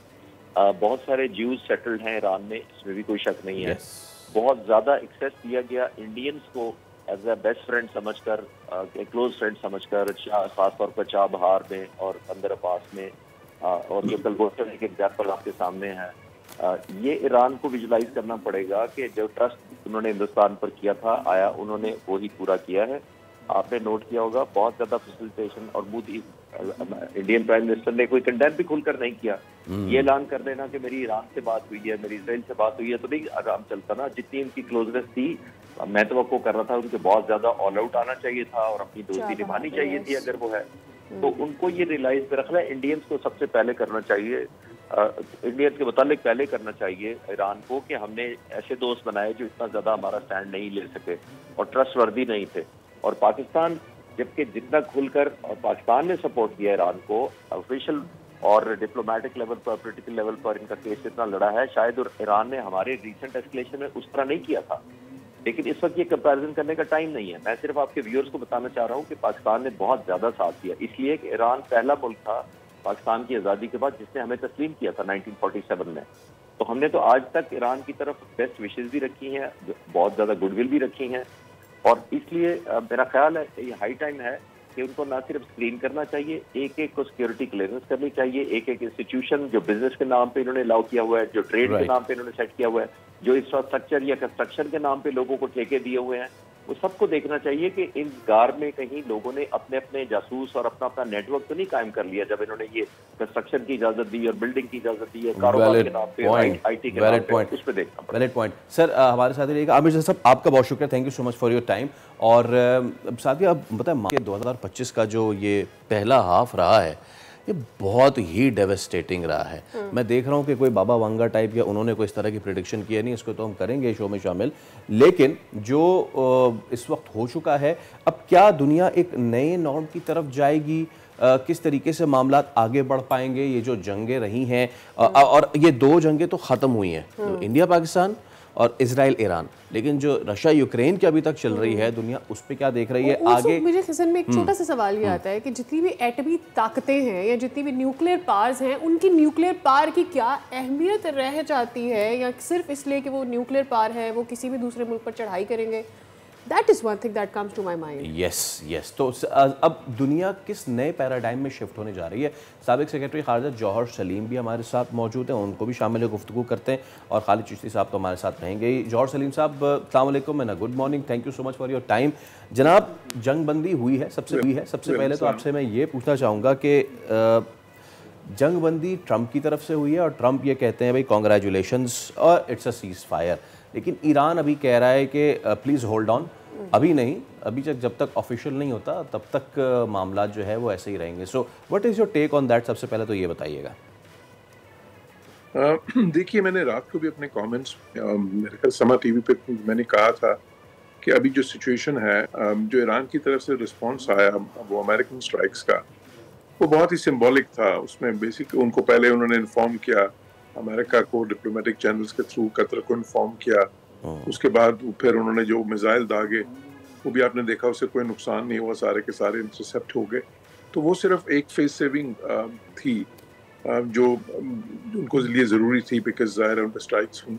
बहुत सारे ज्यूज सेटल्ड हैं ईरान में, इसमें भी कोई शक नहीं है। बहुत ज्यादा एक्सेस दिया गया इंडियंस को एज अ बेस्ट फ्रेंड समझकर, क्लोज फ्रेंड समझकर, खासतौर पर चाबहार में और अंदर अब्बास में, और जो कलगोशन एक एग्जाम्पल आपके सामने है। ये ईरान को विजुलाइज करना पड़ेगा कि जो ट्रस्ट उन्होंने हिंदुस्तान पर किया था, आया उन्होंने वो ही पूरा किया है। आपने नोट किया होगा बहुत ज्यादा फैसिलिटेशन, और मोदी इंडियन प्राइम मिनिस्टर ने कोई कंडेम भी खुलकर नहीं किया। ये ऐलान कर देना कि मेरी ईरान से बात हुई है, मेरी इजराइल से बात हुई है, तो नहीं आराम चलता ना। जितनी उनकी क्लोजनेस थी, मैं तो आपको कर रहा था उनके बहुत ज्यादा ऑल आउट आना चाहिए था और अपनी दोस्ती निभानी चाहिए थी अगर वो है तो। उनको ये रियलाइज में रखना है, इंडियंस को सबसे पहले करना चाहिए, इंडियंस के मुतालिक पहले करना चाहिए ईरान को, कि हमने ऐसे दोस्त बनाए जो इतना ज्यादा हमारा स्टैंड नहीं ले सके और ट्रस्टवर्दी नहीं थे। और पाकिस्तान जबकि जितना खुलकर, और पाकिस्तान ने सपोर्ट किया ईरान को, ऑफिशियल और डिप्लोमेटिक लेवल पर, पॉलिटिकल लेवल पर इनका केस इतना लड़ा है। शायद और ईरान ने हमारे रिसेंट एस्केलेशन में उस तरह नहीं किया था, लेकिन इस वक्त ये कंपैरिजन करने का टाइम नहीं है। मैं सिर्फ आपके व्यूअर्स को बताना चाह रहा हूँ कि पाकिस्तान ने बहुत ज्यादा साथ दिया, इसलिए कि ईरान पहला मुल्क था पाकिस्तान की आज़ादी के बाद जिसने हमें तस्लीम किया था 1947 में। तो हमने तो आज तक ईरान की तरफ बेस्ट विशेज भी रखी हैं, बहुत ज़्यादा गुडविल भी रखी हैं, और इसलिए मेरा ख्याल है ये हाई टाइम है कि उनको ना सिर्फ स्क्रीन करना चाहिए, एक एक को सिक्योरिटी क्लियरेंस करनी चाहिए, एक एक इंस्टीट्यूशन जो बिजनेस के नाम पे इन्होंने अलाउ किया हुआ है, जो ट्रेड के नाम पे इन्होंने सेट किया हुआ है, जो इंफ्रास्ट्रक्चर या कंस्ट्रक्शन के नाम पे लोगों को ठेके दिए हुए हैं, वो सबको देखना चाहिए कि इन गार में कहीं लोगों ने अपने अपने जासूस और अपना अपना नेटवर्क तो नहीं कायम कर लिया जब इन्होंने ये कंस्ट्रक्शन की इजाजत दी और बिल्डिंग की इजाजत दी है, कारोबार के नाम पे, आईटी के नाम पे, उस पे देखना पड़ेगा। Valid point sir. हमारे साथ रहिएगा आमिर साहब, आपका बहुत शुक्रिया, thank you so much for your time. और साथ ही अब बताएं 2025 का जो ये पहला हाफ रहा है ये बहुत ही डेवेस्टेटिंग रहा है। मैं देख रहा हूँ कि कोई बाबा वांगा टाइप या उन्होंने कोई इस तरह की प्रेडिक्शन किया नहीं, इसको तो हम करेंगे शो में शामिल, लेकिन जो इस वक्त हो चुका है, अब क्या दुनिया एक नए नॉर्म की तरफ जाएगी, किस तरीके से मामला आगे बढ़ पाएंगे, ये जो जंगें रही हैं और ये दो जंगें तो ख़त्म हुई हैं, तो इंडिया पाकिस्तान और इजराइल ईरान, लेकिन जो रशिया यूक्रेन की अभी तक चल रही है दुनिया उस पर क्या देख रही है आगे? मुझे खिसन में एक छोटा सा सवाल ये आता है कि जितनी भी एटमी ताकतें हैं या जितनी भी न्यूक्लियर पावर्स हैं, उनकी न्यूक्लियर पावर की क्या अहमियत रह जाती है, या सिर्फ इसलिए कि वो न्यूक्लियर पावर है वो किसी भी दूसरे मुल्क पर चढ़ाई करेंगे? That is one thing that comes to my mind. yes. तो अब दुनिया किस नए पैराडाइम में शिफ्ट होने जा रही है? साबिक सेक्रेटरी खारजा जौहर सलीम भी हमारे साथ मौजूद हैं, उनको भी शामिल गुफ्तगू करते हैं, और खालिद चिश्ती साहब तो हमारे साथ रहेंगे ही। जौहर सलीम साहब अस्सलाम वालेकुम and good morning, thank you so much for your time. जनाब, जंगबंदी हुई है, सबसे पहले तो आपसे मैं ये पूछना चाहूँगा कि जंगबंदी ट्रंप की तरफ से हुई है और ट्रंप ये कहते हैं भाई कॉन्ग्रेचुलेशंस और इट्स अ सीज फायर, लेकिन ईरान अभी कह रहा है कि प्लीज़ होल्ड ऑन, अभी नहीं, अभी जब तक ऑफिशियल नहीं होता तब तक मामला जो है वो ऐसे ही रहेंगे। So what is your take on that? सबसे पहले तो ये बताइएगा। देखिए, मैंने रात को भी अपने कमेंट्स मेरे ख्याल समा टीवी पे मैंने कहा था कि अभी जो सिचुएशन है, जो ईरान की तरफ से रिस्पांस आया वो अमेरिकन स्ट्राइक्स का, वो बहुत ही सिंबॉलिक था। उसमें बेसिकली उनको पहले उन्होंने इन्फॉर्म किया, अमेरिका को डिप्लोमेटिक चैनल्स के थ्रू कतर को इन्फॉर्म किया, उसके बाद फिर उन्होंने जो मिसाइल दागे वो भी आपने देखा, उससे कोई नुकसान नहीं हुआ, सारे के सारे इंटरसेप्ट हो गए। तो वो सिर्फ एक फेस सेविंग थी जो उनको लिए ज़रूरी थी, बिकॉज ज़ाहिर उन पर स्ट्राइक्स हुई।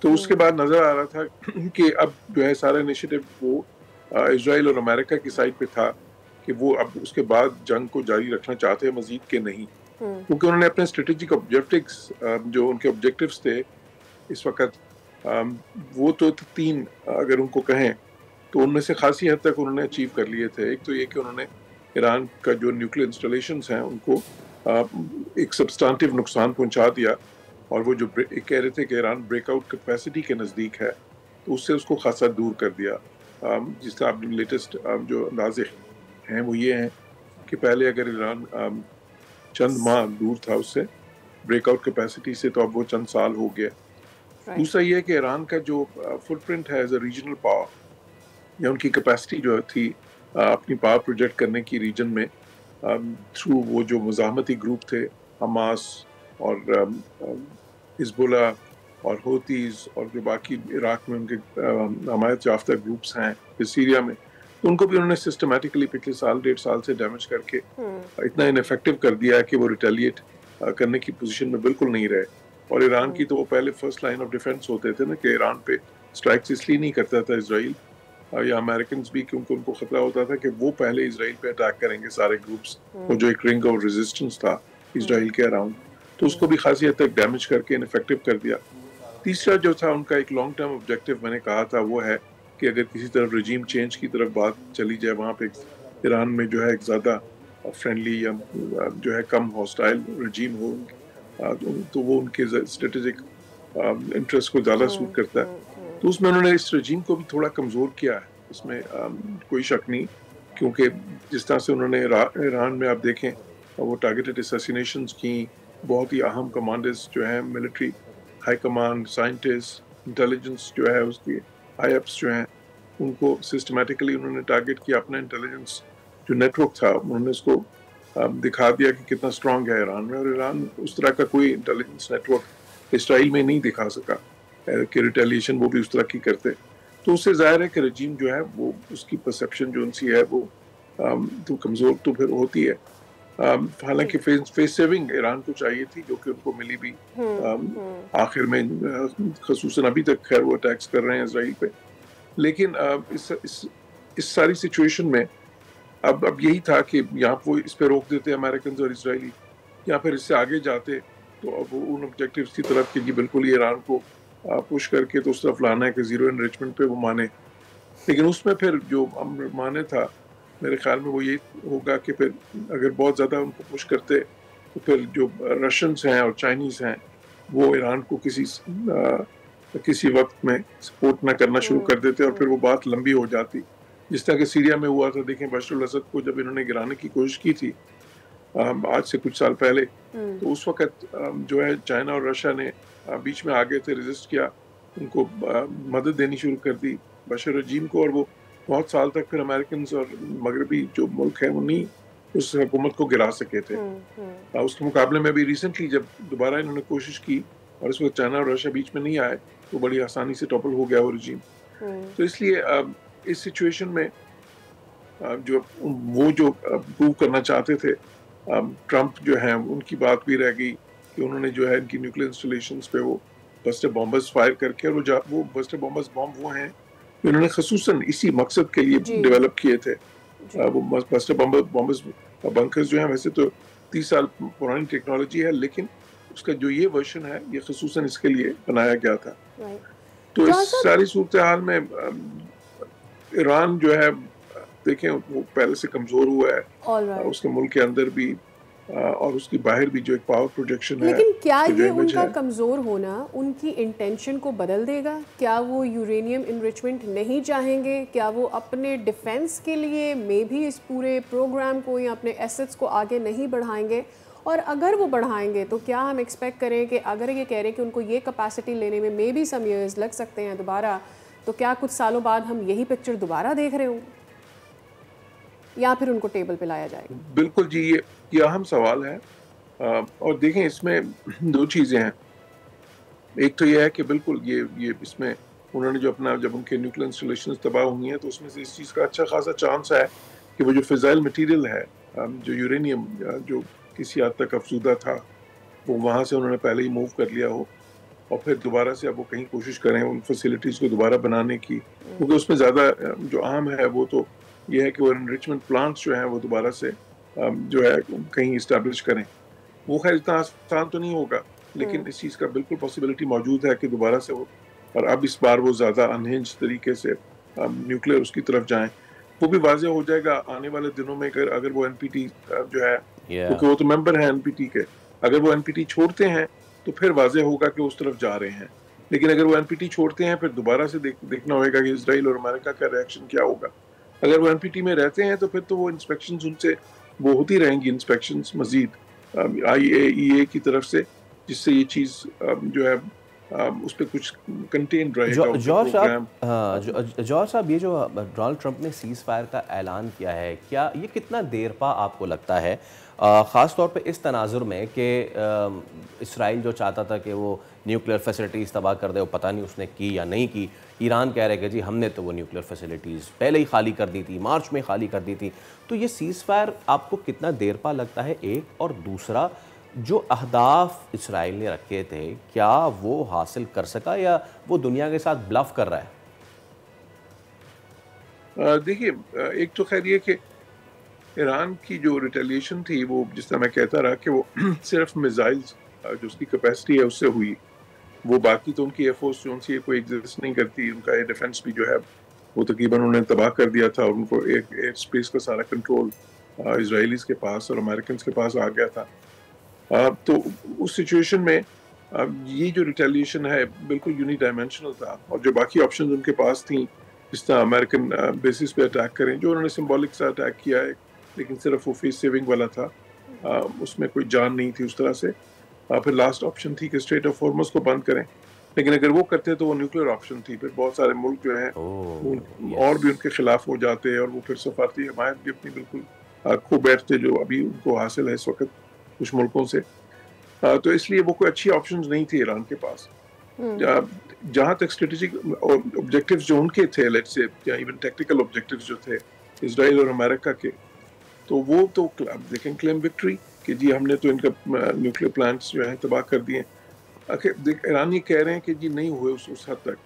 तो उसके बाद नज़र आ रहा था कि अब जो है सारा इनिशिएटिव वो इजराइल और अमेरिका की साइड पे था कि वो अब उसके बाद जंग को जारी रखना चाहते हैं मजीद के नहीं, क्योंकि उन्होंने अपने स्ट्रेटेजिक ऑब्जेक्टिव्स जो उनके ऑब्जेक्टिव्स थे इस वक्त, वो तो 3 अगर उनको कहें तो उनमें से खासी हद तक उन्होंने अचीव कर लिए थे। एक तो ये कि उन्होंने ईरान का जो न्यूक्लियर इंस्टॉलेशंस हैं उनको एक सब्सटेंटिव नुकसान पहुंचा दिया, और वो जो कह रहे थे कि ईरान ब्रेकआउट कैपेसिटी के नज़दीक है, तो उससे उसको खासा दूर कर दिया। जिसका आप लेटेस्ट जो अंदाजे हैं वो ये हैं कि पहले अगर ईरान चंद माह दूर था उससे ब्रेकआउट कैपेसिटी से, तो अब वो चंद साल हो गया। दूसरा ये है कि ईरान का जो फुटप्रिंट है एज अ रीजनल पावर, या उनकी कैपेसिटी जो थी अपनी पावर प्रोजेक्ट करने की रीजन में, थ्रू वो जो मुजाहमती ग्रुप थे, हमास और हिजबुल्लाह और होतीज़ और जो बाकी इराक में उनके हमायत याफ्ता ग्रुप्स हैं, फिर सीरिया में, तो उनको भी उन्होंने सिस्टमेटिकली पिछले 1.5 साल से डैमेज करके इतना इनफेक्टिव कर दिया है कि वो रिटेलिएट करने की पोजीशन में बिल्कुल नहीं रहे। और ईरान की तो वो पहले फर्स्ट लाइन ऑफ डिफेंस होते थे ना, कि ईरान पे स्ट्राइक्स इसलिए नहीं करता था इजराइल या अमेरिकन भी, क्योंकि उनको खतरा होता था कि वो पहले इजराइल पे अटैक करेंगे सारे ग्रुप्स, वो जो एक रिंग ऑफ रेजिस्टेंस था इजराइल के अराउंड, तो उसको भी खासी हद तक डैमेज करके इनफेक्टिव कर दिया। तीसरा जो था उनका एक लॉन्ग टर्म ऑब्जेक्टिव मैंने कहा था, वो है कि अगर किसी तरफ रजीम चेंज की तरफ बात चली जाए, वहाँ पे ईरान में जो है एक ज़्यादा फ्रेंडली या जो है कम हॉस्टाइल रजीम हो, तो वो उनके स्ट्रेटेजिक इंटरेस्ट को ज़्यादा सूट करता है। तो उसमें उन्होंने इस रजीम को भी थोड़ा कमज़ोर किया है, इसमें कोई शक नहीं, क्योंकि जिस तरह से उन्होंने ईरान में आप देखें वो टारगेटेड असैसिनेशंस की, बहुत ही अहम कमांडर्स जो हैं, military high command, scientist, intelligence जो है उसकी हाई अप्स जो हैं, उनको सिस्टमेटिकली उन्होंने टारगेट किया। अपना इंटेलिजेंस जो नेटवर्क था उन्होंने उसको दिखा दिया कि कितना स्ट्रांग है ईरान में, और ईरान उस तरह का कोई इंटेलिजेंस नेटवर्क इसराइल में नहीं दिखा सका कि रिटेलिएशन वो भी उस तरह की करते। तो उससे जाहिर है कि रजीम जो है वो उसकी परसेप्शन जो उनसी है वो तो कमज़ोर तो फिर होती है। हालांकि फेस सेविंग ईरान को चाहिए थी, जो कि उनको मिली भी आखिर में, खसूसन अभी तक खैर वो अटैक्स कर रहे हैं इसराइल पे। लेकिन इस सारी सिचुएशन में अब यही था कि यहाँ वो इस पे रोक देते अमेरिकन और इसराइली, या फिर इससे आगे जाते तो अब वो उन ऑब्जेक्टिव्स की तरफ कि बिल्कुल ये ईरान को पुश करके तो उस तरफ लाना है कि जीरो एनरिचमेंट पे वो माने। लेकिन उसमें फिर जो माने था मेरे ख्याल में वो ये होगा कि फिर अगर बहुत ज़्यादा उनको पुश करते तो फिर जो रशियंस हैं और चाइनीज़ हैं वो ईरान को किसी वक्त में सपोर्ट ना करना शुरू कर देते और फिर वो बात लंबी हो जाती, जिस तरह के सीरिया में हुआ था। देखें बशर अल-असद को जब इन्होंने गिराने की कोशिश की थी आज से कुछ साल पहले, तो उस वक्त जो है चाइना और रशिया ने बीच में आ गए थे, रेजिस्ट किया, उनको मदद देनी शुरू कर दी बशर रजीम को, और वो बहुत साल तक फिर अमेरिकन और मगरबी जो मुल्क है वो नहीं उस हुकूमत को गिरा सके थे। उसके मुकाबले में भी रिसेंटली जब दोबारा इन्होंने कोशिश की और इस वक्त चाइना और रशिया बीच में नहीं आए तो बड़ी आसानी से टॉपल हो गया वो रजीम। तो इसलिए इस सिचुएशन में जो प्रूव करना चाहते थे ट्रंप जो है उनकी बात भी रह गई कि उन्होंने जो है इनकी न्यूक्लियर इंस्टॉलेशंस पे वो बस्टर बॉम्बर्स फायर करके, और वो बस्टर बॉम्बर्स बॉम्ब वो हैं इन्होंने खसूसन इसी मकसद के लिए डेवलप किए थे। वो बस्टर बॉम्बर्स बंकर्स जो है वैसे तो 30 साल पुरानी टेक्नोलॉजी है, लेकिन उसका जो ये वर्जन है ये खसूसन इसके लिए बनाया गया था। तो इस सारी सूरत हाल में ईरान जो है देखें वो पहले से कमजोर हुआ है, उसके मुल्क के अंदर भी और उसकी बाहर भी जो एक पावर प्रोजेक्शन है। लेकिन क्या ये उनका कमजोर होना उनकी इंटेंशन को बदल देगा? क्या वो यूरेनियम इनरिचमेंट नहीं चाहेंगे? क्या वो अपने डिफेंस के लिए मे भी इस पूरे प्रोग्राम को या अपने एसेट्स को आगे नहीं बढ़ाएंगे? और अगर वो बढ़ाएंगे तो क्या हम एक्सपेक्ट करें कि अगर ये कह रहे हैं कि उनको ये कैपेसिटी लेने में मे भी सम ईयर्स लग सकते हैं दोबारा, तो क्या कुछ सालों बाद हम यही पिक्चर दोबारा देख रहे हों या फिर उनको टेबल पे लाया जाएगा? बिल्कुल जी, ये अहम सवाल है। और देखें इसमें दो चीज़ें हैं। एक तो ये है कि बिल्कुल ये इसमें उन्होंने जो अपना जब उनके न्यूक्लियर इंस्टॉलेशंस तबाह हुई हैं तो उसमें से इस चीज़ का अच्छा खासा चांस है कि वो जो फिजाइल मटीरियल है जो यूरेनियम जो किसी हद तक अफसूदा था वो वहाँ से उन्होंने पहले ही मूव कर लिया हो और फिर दोबारा से अब वो कहीं कोशिश करें उन फैसिलिटीज़ को दोबारा बनाने की, क्योंकि उसमें ज़्यादा जो अहम है वो तो ये है कि वो एनरिचमेंट प्लांट्स जो हैं वो दोबारा से जो है कहीं इस्टेब्लिश करें। वो खैर इतना आसान तो नहीं होगा, लेकिन इस चीज़ का बिल्कुल पॉसिबिलिटी मौजूद है कि दोबारा से वो, और अब इस बार वो ज़्यादा अनहिंज तरीके से न्यूक्लियर उसकी तरफ जाएं। वो भी वाज़ेह हो जाएगा आने वाले दिनों में अगर वो एनपीटी जो है क्योंकि वो तो मेंबर है एनपीटी के, अगर वो एनपीटी छोड़ते हैं तो फिर वाज़ेह होगा कि उस तरफ जा रहे हैं। लेकिन अगर वो एनपीटी छोड़ते हैं फिर दोबारा से देखना होगा कि इजराइल और अमेरिका का रिएक्शन क्या होगा। अगर वो एनपीटी में रहते हैं तो फिर तो वो इंस्पेक्शंस उनसे वो होती रहेंगी, इंस्पेक्शंस मजीद IAEA की तरफ से, जिससे ये चीज़ जो है उस पर कुछ कंटेंट रहेगा। जॉर्ज साहब, ये जो डोनाल्ड ट्रंप ने सीज़ फायर का ऐलान किया है, क्या ये कितना देर पा आपको लगता है, ख़ास तौर पे इस तनाजुर में कि इसराइल जो चाहता था कि वो न्यूक्लियर फैसिलिटीज़ तबाह कर दे, वो पता नहीं उसने की या नहीं की। ईरान कह रहे कि जी हमने तो वो न्यूक्लियर फैसिलिटीज़ पहले ही खाली कर दी थी, मार्च में खाली कर दी थी। तो ये सीज़ फायर आपको कितना देर पा लगता है, एक? और दूसरा, जो अहदाफ इसराइल ने रखे थे क्या वो हासिल कर सका या वो दुनिया के साथ ब्लफ कर रहा है? देखिए, एक तो खैर ये कि ईरान की जो रिटेलिएशन थी वो जिस तरह मैं कहता रहा कि वो सिर्फ मिसाइल्स जो उसकी कैपेसिटी है उससे हुई, वो बाकी तो उनकी एयरफोर्स जो उनकी कोई एग्जिस्ट नहीं करती, उनका एयर डिफेंस भी जो है वो तकरीबन उन्होंने तबाह कर दिया था और उनको एयर स्पेस का सारा कंट्रोल इजराइलीज के पास और अमेरिकन के पास आ गया था। तो उस सिचुएशन में ये जो रिटेलिएशन है बिल्कुल यूनिडायमेंशनल था, और जो बाकी ऑप्शंस उनके पास थी जिस तरह अमेरिकन बेसिस पे अटैक करें, जो उन्होंने सिंबॉलिक सा अटैक किया है लेकिन सिर्फ वो फेस सेविंग वाला था, उसमें कोई जान नहीं थी उस तरह से। फिर लास्ट ऑप्शन थी कि स्ट्रेट ऑफ हॉर्मुज़ को बंद करें, लेकिन अगर वो करते तो वो न्यूक्लियर ऑप्शन थी, फिर बहुत सारे मुल्क जो हैं और भी उनके खिलाफ हो जाते और वो फिर सफारती हमायत भी अपनी बिल्कुल खो बैठते जो अभी उनको हासिल है इस वक्त कुछ मुल्कों से। तो इसलिए वो कोई अच्छी ऑप्शंस नहीं थी ईरान के पास। जहाँ तक स्ट्रेटेजिक ऑब्जेक्टिव्स जो उनके थे, लेट्स से या इवन टेक्निकल ऑब्जेक्टिव्स जो थे इजराइल और अमेरिका के, तो वो तो देखें क्लेम विक्ट्री कि जी हमने तो इनका न्यूक्लियर प्लांट्स जो है तबाह कर दिए। ईरान ये कह रहे हैं कि जी नहीं हुए उस हद तक,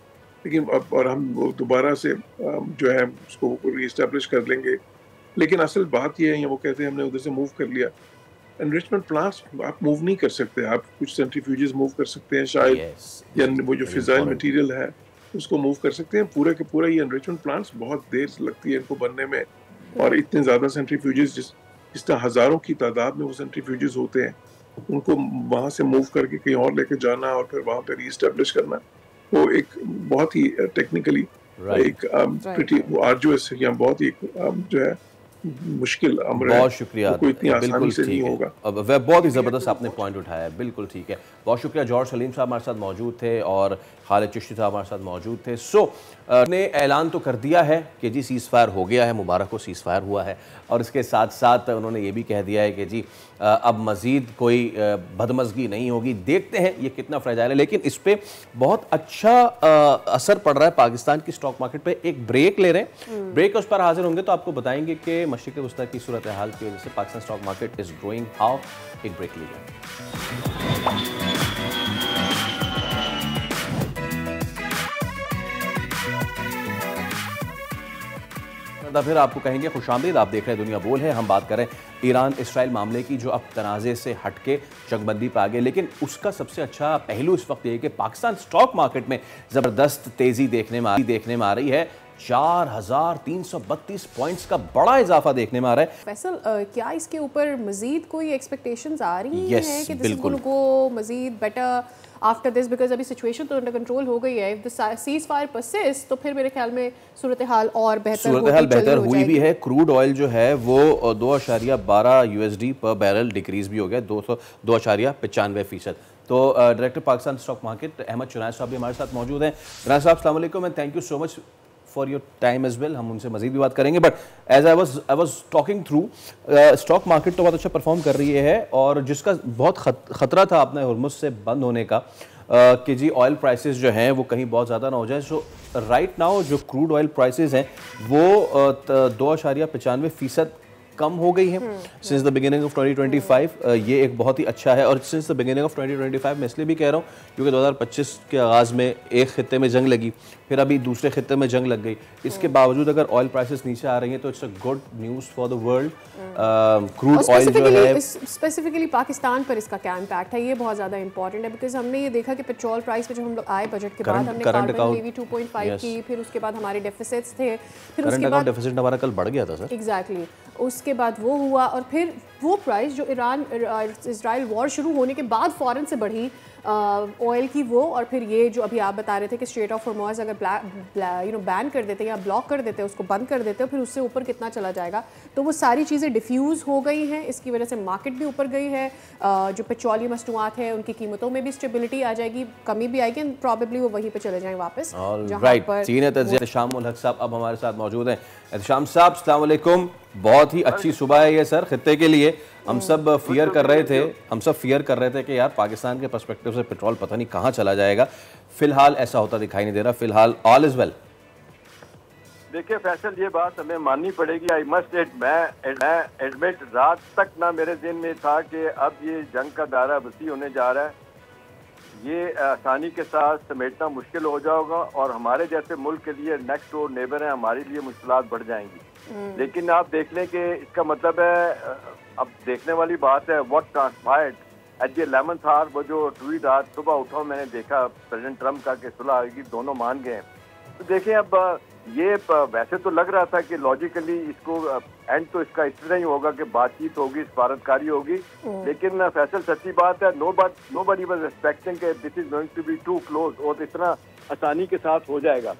लेकिन अब और हम वो दोबारा से जो है उसको रीएस्टैब्लिश कर लेंगे। लेकिन असल बात ये है, वो कहते हैं हमने उधर से मूव कर लिया। एनरिचमेंट प्लांट्स आप मूव नहीं कर सकते, आप कुछ सेंट्रीफ्यूजेस मूव कर सकते हैं शायद, या वो जो फिजाइल मटेरियल है उसको मूव कर सकते हैं। पूरा के पूरा ये एनरिचमेंट प्लांट्स बहुत देर लगती है इनको बनने में, और इतने ज़्यादा सेंट्रीफ्यूजेस जिस तरह हज़ारों की तादाद में वो सेंट्रीफ्यूजेस होते हैं, उनको वहाँ से मूव करके कहीं और लेके जाना और फिर वहाँ पर रीएस्टैब्लिश करना, वो एक बहुत ही टेक्निकली एक प्रीटी आर्जुअस या बहुत ही जो है मुश्किल अमर है। बहुत शुक्रिया, कोई इतनी आसानी बिल्कुल से नहीं ठीक होगा। है। अब वह बहुत ही ज़बरदस्त आपने पॉइंट उठाया है, बिल्कुल ठीक है। बहुत शुक्रिया। जॉर्ज सलीम साहब हमारे साथ मौजूद थे और खालिद चिश्ती साहब हमारे साथ मौजूद थे। ने ऐलान तो कर दिया है कि जी सीज़ फायर हो गया है, मुबारक हो सीज़ फायर हुआ है, और इसके साथ साथ उन्होंने ये भी कह दिया है कि जी अब मज़ीद कोई बदमज़गी नहीं होगी। देखते हैं ये कितना फ्रेजाइल है, लेकिन इस पर बहुत अच्छा असर पड़ रहा है पाकिस्तान की स्टॉक मार्केट पे। एक ब्रेक ले रहे हैं, ब्रेक उस पर हाजिर होंगे तो आपको बताएंगे कि मशरिक़ वस्ता की सूरत हाल की वजह से Pakistan stock market is growing how. एक ब्रेक लीजिए। फिर आपको कहेंगे खुशामदीद, आप देख रहे हैं दुनिया बोल है। हम बात करें ईरान इसराइल मामले की, जो अब तनाज़े से हटके जंगबंदी पे आ गए, लेकिन उसका सबसे अच्छा पहलू इस वक्त ये है कि पाकिस्तान स्टॉक मार्केट में ज़बरदस्त तेज़ी देखने में आ रही है। 4332 पॉइंट्स का बड़ा इजाफा देखने में आ रहा है। फैसल, क्या इसके ऊपर मजीद कोई एक्सपेक्टेशंस आ रही हैं कि दिस बिल्कुल को मजीद बेटर आफ्टर दिस, बिकॉज अभी सिचुएशन तो अंडर कंट्रोल हो गई है। If the cease fire persist तो फिर मेरे ख्याल में सूरत हाल और बेहतर हुई भी है। क्रूड ऑयल जो है वो 2.12 USD पर बैरल डिक्रीज भी हो गया, 2.95%। तो director Pakistan stock market Ahmed चुनायद साहब भी हमारे साथ मौजूद हैं। चुनायद साहब अस्सलाम वालेकुम and thank you so much for your time as well. हम उनसे मजीद भी बात करेंगे, but as I was talking through, stock market तो बहुत अच्छा परफॉर्म कर रही है, और जिसका बहुत खतरा था अपने हुर्मुज़ से बंद होने का कि जी ऑयल प्राइसेस जो हैं वो कहीं बहुत ज़्यादा ना हो जाए। सो राइट नाउ जो क्रूड ऑयल प्राइसेस हैं वो 2.95% कम हो गई है सिंस द बिगिनिंग ऑफ 2025। ये एक बहुत ही अच्छा है, और सिंस द बिगिनिंग ऑफ 2025 मैं इसलिए भी कह रहा हूँ क्योंकि 2025 के आगाज़ में एक खित्ते में जंग लगी, फिर अभी दूसरे खित्ते में जंग लग गई। इसके बावजूद अगर ऑयल प्राइसेस नीचे आ रही हैं तो it's a good news for the world. Crude oil जो है स्पेसिफिकली पाकिस्तान पर इसका क्या इम्पैक्ट है, ये बहुत ज़्यादा इंपॉर्टेंट है, बिकॉज हमने ये देखा कि पेट्रोल प्राइस पे जब हम लोग आए बजट के बाद, हमने कार्बन लेवी 2.5 की, फिर उसके बाद हमारे डेफिसिट्स थे, फिर उसके बाद डेफिसिट हमारा कल बढ़ गया था सर। एग्जैक्टली, उसके बाद वो हुआ, और फिर वो प्राइस जो ईरान इजराइल वॉर शुरू होने के बाद फ़ौरन से बढ़ी ऑयल की वो, और फिर ये जो अभी आप बता रहे थे कि स्ट्रेट ऑफ हॉर्मुज़ अगर बैन कर देते या ब्लॉक कर देते, उसको बंद कर देते, फिर उससे ऊपर कितना चला जाएगा। तो वो सारी चीज़ें डिफ्यूज़ हो गई हैं, इसकी वजह से मार्केट भी ऊपर गई है। जो पेट्रोलियम मसनूआत है उनकी कीमतों में भी स्टेबिलिटी आ जाएगी, कमी भी आएगी, एंड प्रॉबेबली वो वहीं पे चले जाएं वापस। एहतशाम उल हक साहब अब हमारे साथ मौजूद हैं। एहतशाम साहब अस्सलाम वालेकुम, बहुत ही अच्छी सुबह है ये सर खित्ते के लिए। हम सब फियर कर रहे थे कि यार पाकिस्तान के पर्सपेक्टिव से पेट्रोल पता नहीं कहाँ चला जाएगा। फिलहाल ऐसा होता दिखाई नहीं दे रहा, फिलहाल ऑल इज वेल। देखिए फैसल, ये बात हमें माननी पड़ेगी। आई मस्ट एडमिट, रात तक ना मेरे ज़हन में था कि अब ये जंग का दायरा वसी होने जा रहा है, ये आसानी के साथ समेटना मुश्किल हो जाएगा, और हमारे जैसे मुल्क के लिए नेक्स्ट डोर नेबर हैं, हमारे लिए मुश्किलात बढ़ जाएंगी। लेकिन आप देख लें कि इसका मतलब है, अब देखने वाली बात है what transpired at the 11th hour. वो जो ट्वीट आज सुबह उठा मैंने देखा प्रेसिडेंट ट्रम्प का कि सुलह आएगी, दोनों मान गए। तो देखें, अब ये वैसे तो लग रहा था कि लॉजिकली इसको एंड तो इसका इस तरह ही होगा कि बातचीत होगी, सफारतकारी होगी, लेकिन फैसल सच्ची बात है, नोबडी वाज एक्सपेक्टिंग कि this is going to be too close और इतना आसानी के साथ हो जाएगा।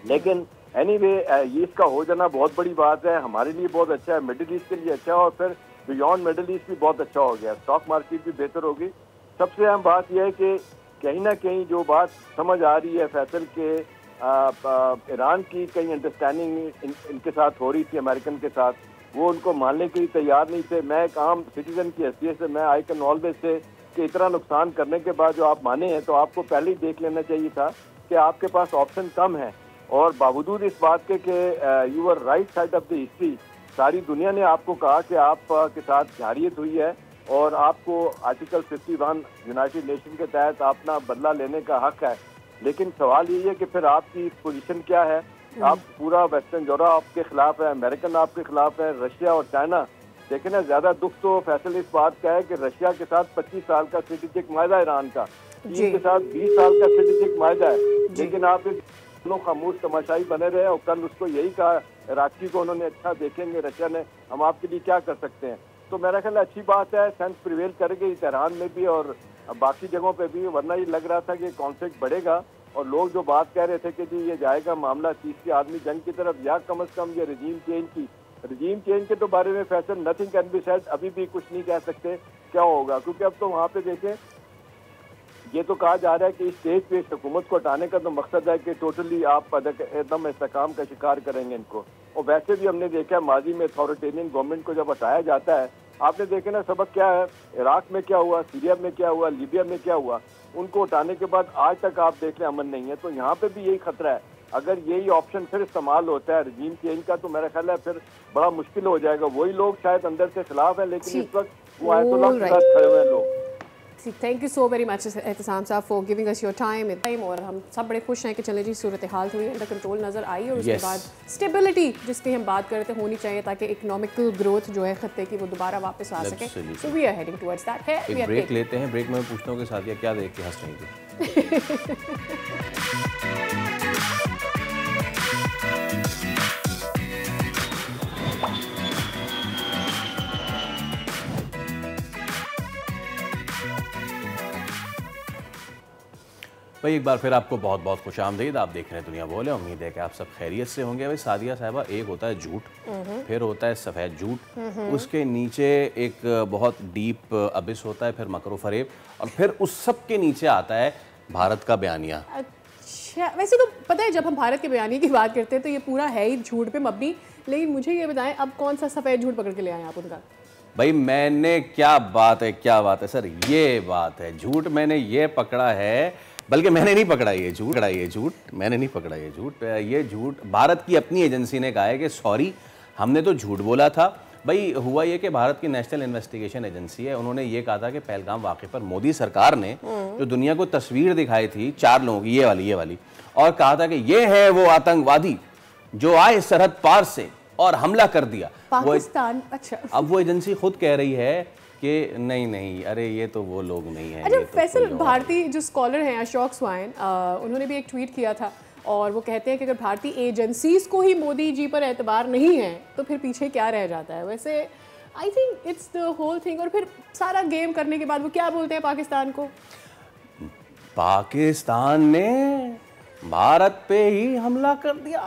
लेकिन एनीवे, ये इसका हो जाना बहुत बड़ी बात है, हमारे लिए बहुत अच्छा है, मिडिल ईस्ट के लिए अच्छा है, और फिर बियॉन्ड मिडिल ईस्ट भी बहुत अच्छा हो गया, स्टॉक मार्केट भी बेहतर होगी। सबसे अहम बात यह है कि कहीं ना कहीं जो बात समझ आ रही है फैसल के ईरान की कहीं अंडरस्टैंडिंग इनके साथ हो रही थी अमेरिकन के साथ, वो उनको मानने के लिए तैयार नहीं थे। मैं एक आम सिटीजन की हैसियत से मैं आई कैन ऑलवेज से कि इतना नुकसान करने के बाद जो आप माने हैं तो आपको पहले ही देख लेना चाहिए था कि आपके पास ऑप्शन कम है। और बावजूद इस बात के कि you are right side of the history, सारी दुनिया ने आपको कहा कि आप के साथ जारियत हुई है और आपको आर्टिकल 51 यूनाइटेड नेशन के तहत अपना बदला लेने का हक है। लेकिन सवाल ये है कि फिर आपकी पोजीशन क्या है? आप पूरा वेस्टर्न यूरोप आपके खिलाफ है, अमेरिकन आपके खिलाफ है, रशिया और चाइना। लेकिन ना ज्यादा दुख तो फैसल इस बात का है कि रशिया के साथ 25 साल का स्ट्रेटेजिक माहिदा ईरान का, चीन के साथ 20 साल का स्ट्रेटेजिक माहिदा है। लेकिन आप इस दोनों खामोश तमाशाई बने रहे और कल उसको यही कहा इराकी को उन्होंने, अच्छा देखेंगे रशिया ने हम आपके लिए क्या कर सकते हैं। तो मेरा ख्याल अच्छी बात है, सेंस प्रिवेल करेगी तेहरान में भी और बाकी जगहों पे भी, वरना ये लग रहा था कि कॉन्फ्लिक्ट बढ़ेगा और लोग जो बात कह रहे थे कि जी ये जाएगा मामला तीसरी आदमी जंग की तरफ, या कम से कम ये रजीम चेंज के तो बारे में Faisal nothing can be said, अभी भी कुछ नहीं कह सकते क्या होगा, क्योंकि अब तो वहाँ पे देखें ये तो कहा जा रहा है कि इस स्टेज पे इस हुकूमत को हटाने का तो मकसद है कि टोटली आप एकदम इस्तेकाम का शिकार करेंगे इनको। और वैसे भी हमने देखा है माजी में अथॉरिटेरियन गवर्नमेंट को जब हटाया जाता है, आपने देखे ना सबक क्या है, इराक में क्या हुआ, सीरिया में क्या हुआ, लीबिया में क्या हुआ, उनको हटाने के बाद आज तक आप देख लें अमन नहीं है। तो यहाँ पे भी यही खतरा है, अगर यही ऑप्शन फिर इस्तेमाल होता है रजीम चेंज का, तो मेरा ख्याल है फिर बड़ा मुश्किल हो जाएगा। वही लोग शायद अंदर से खिलाफ है, लेकिन इस वक्त वो आयतुल्लाह के साथ खड़े हुए हैं लोग। Thank you so very much Ehtesham साहब for giving us your time. और हम सब बड़े खुश हैं कि चले जी सूरत हाल थोड़ी अंडर कंट्रोल नज़र आई और उसके बाद स्टेबिलिटी जिसकी हम बात करते होनी चाहिए ताकि इकोनॉमिकल ग्रोथ जो है खत्ते की वो दोबारा वापस आ सके। So we are heading towards that. है एक ब्रेक लेते हैं, ब्रेक में पूछता हूँ कि सादिया क्या देख के हंस रही थी। भाई एक बार फिर आपको बहुत बहुत खुशामदीद। आप देख रहे हैं दुनिया बोले, उम्मीद है कि आप सब खैरियत से होंगे। भाई सादिया साहिबा, एक होता है झूठ, फिर होता है सफ़ेद झूठ, उसके नीचे एक बहुत डीप अबिस होता है, फिर मकरो फरेब, और फिर उस सब के नीचे आता है भारत का बयानिया। अच्छा, वैसे तो पता है जब हम भारत के बयानिया की बात करते हैं तो ये पूरा है ही झूठ पे मबनी। लेकिन मुझे ये बताएं अब कौन सा सफ़ेद झूठ पकड़ के ले आए आप उनका? भाई मैंने क्या बात है सर, ये बात है झूठ मैंने ये पकड़ा है, बल्कि मैंने नहीं पकड़ा ये झूठ, मैंने नहीं पकड़ा ये झूठ। ये झूठ भारत की अपनी एजेंसी ने कहा है कि सॉरी हमने तो झूठ बोला था। भाई हुआ ये कि भारत की नेशनल इन्वेस्टिगेशन एजेंसी है, उन्होंने ये कहा था कि पहलगाम वाक़े पर मोदी सरकार ने जो दुनिया को तस्वीर दिखाई थी 4 लोगों की, ये वाली, और कहा था कि ये है वो आतंकवादी जो आए सरहद पार से और हमला कर दिया पाकिस्तान। अच्छा, अब वो एजेंसी खुद कह रही है कि नहीं, अरे ये तो वो लोग नहीं है। अच्छा, फैसल भारतीय जो स्कॉलर हैं अशोक स्वाइन, उन्होंने भी एक ट्वीट किया था और वो कहते हैं कि अगर भारतीय एजेंसीज को ही मोदी जी पर एतबार नहीं है तो फिर पीछे क्या रह जाता है। वैसे I think it's the whole thing. और फिर सारा गेम करने के बाद वो क्या बोलते हैं पाकिस्तान को, पाकिस्तान ने भारत पे ही हमला कर दिया,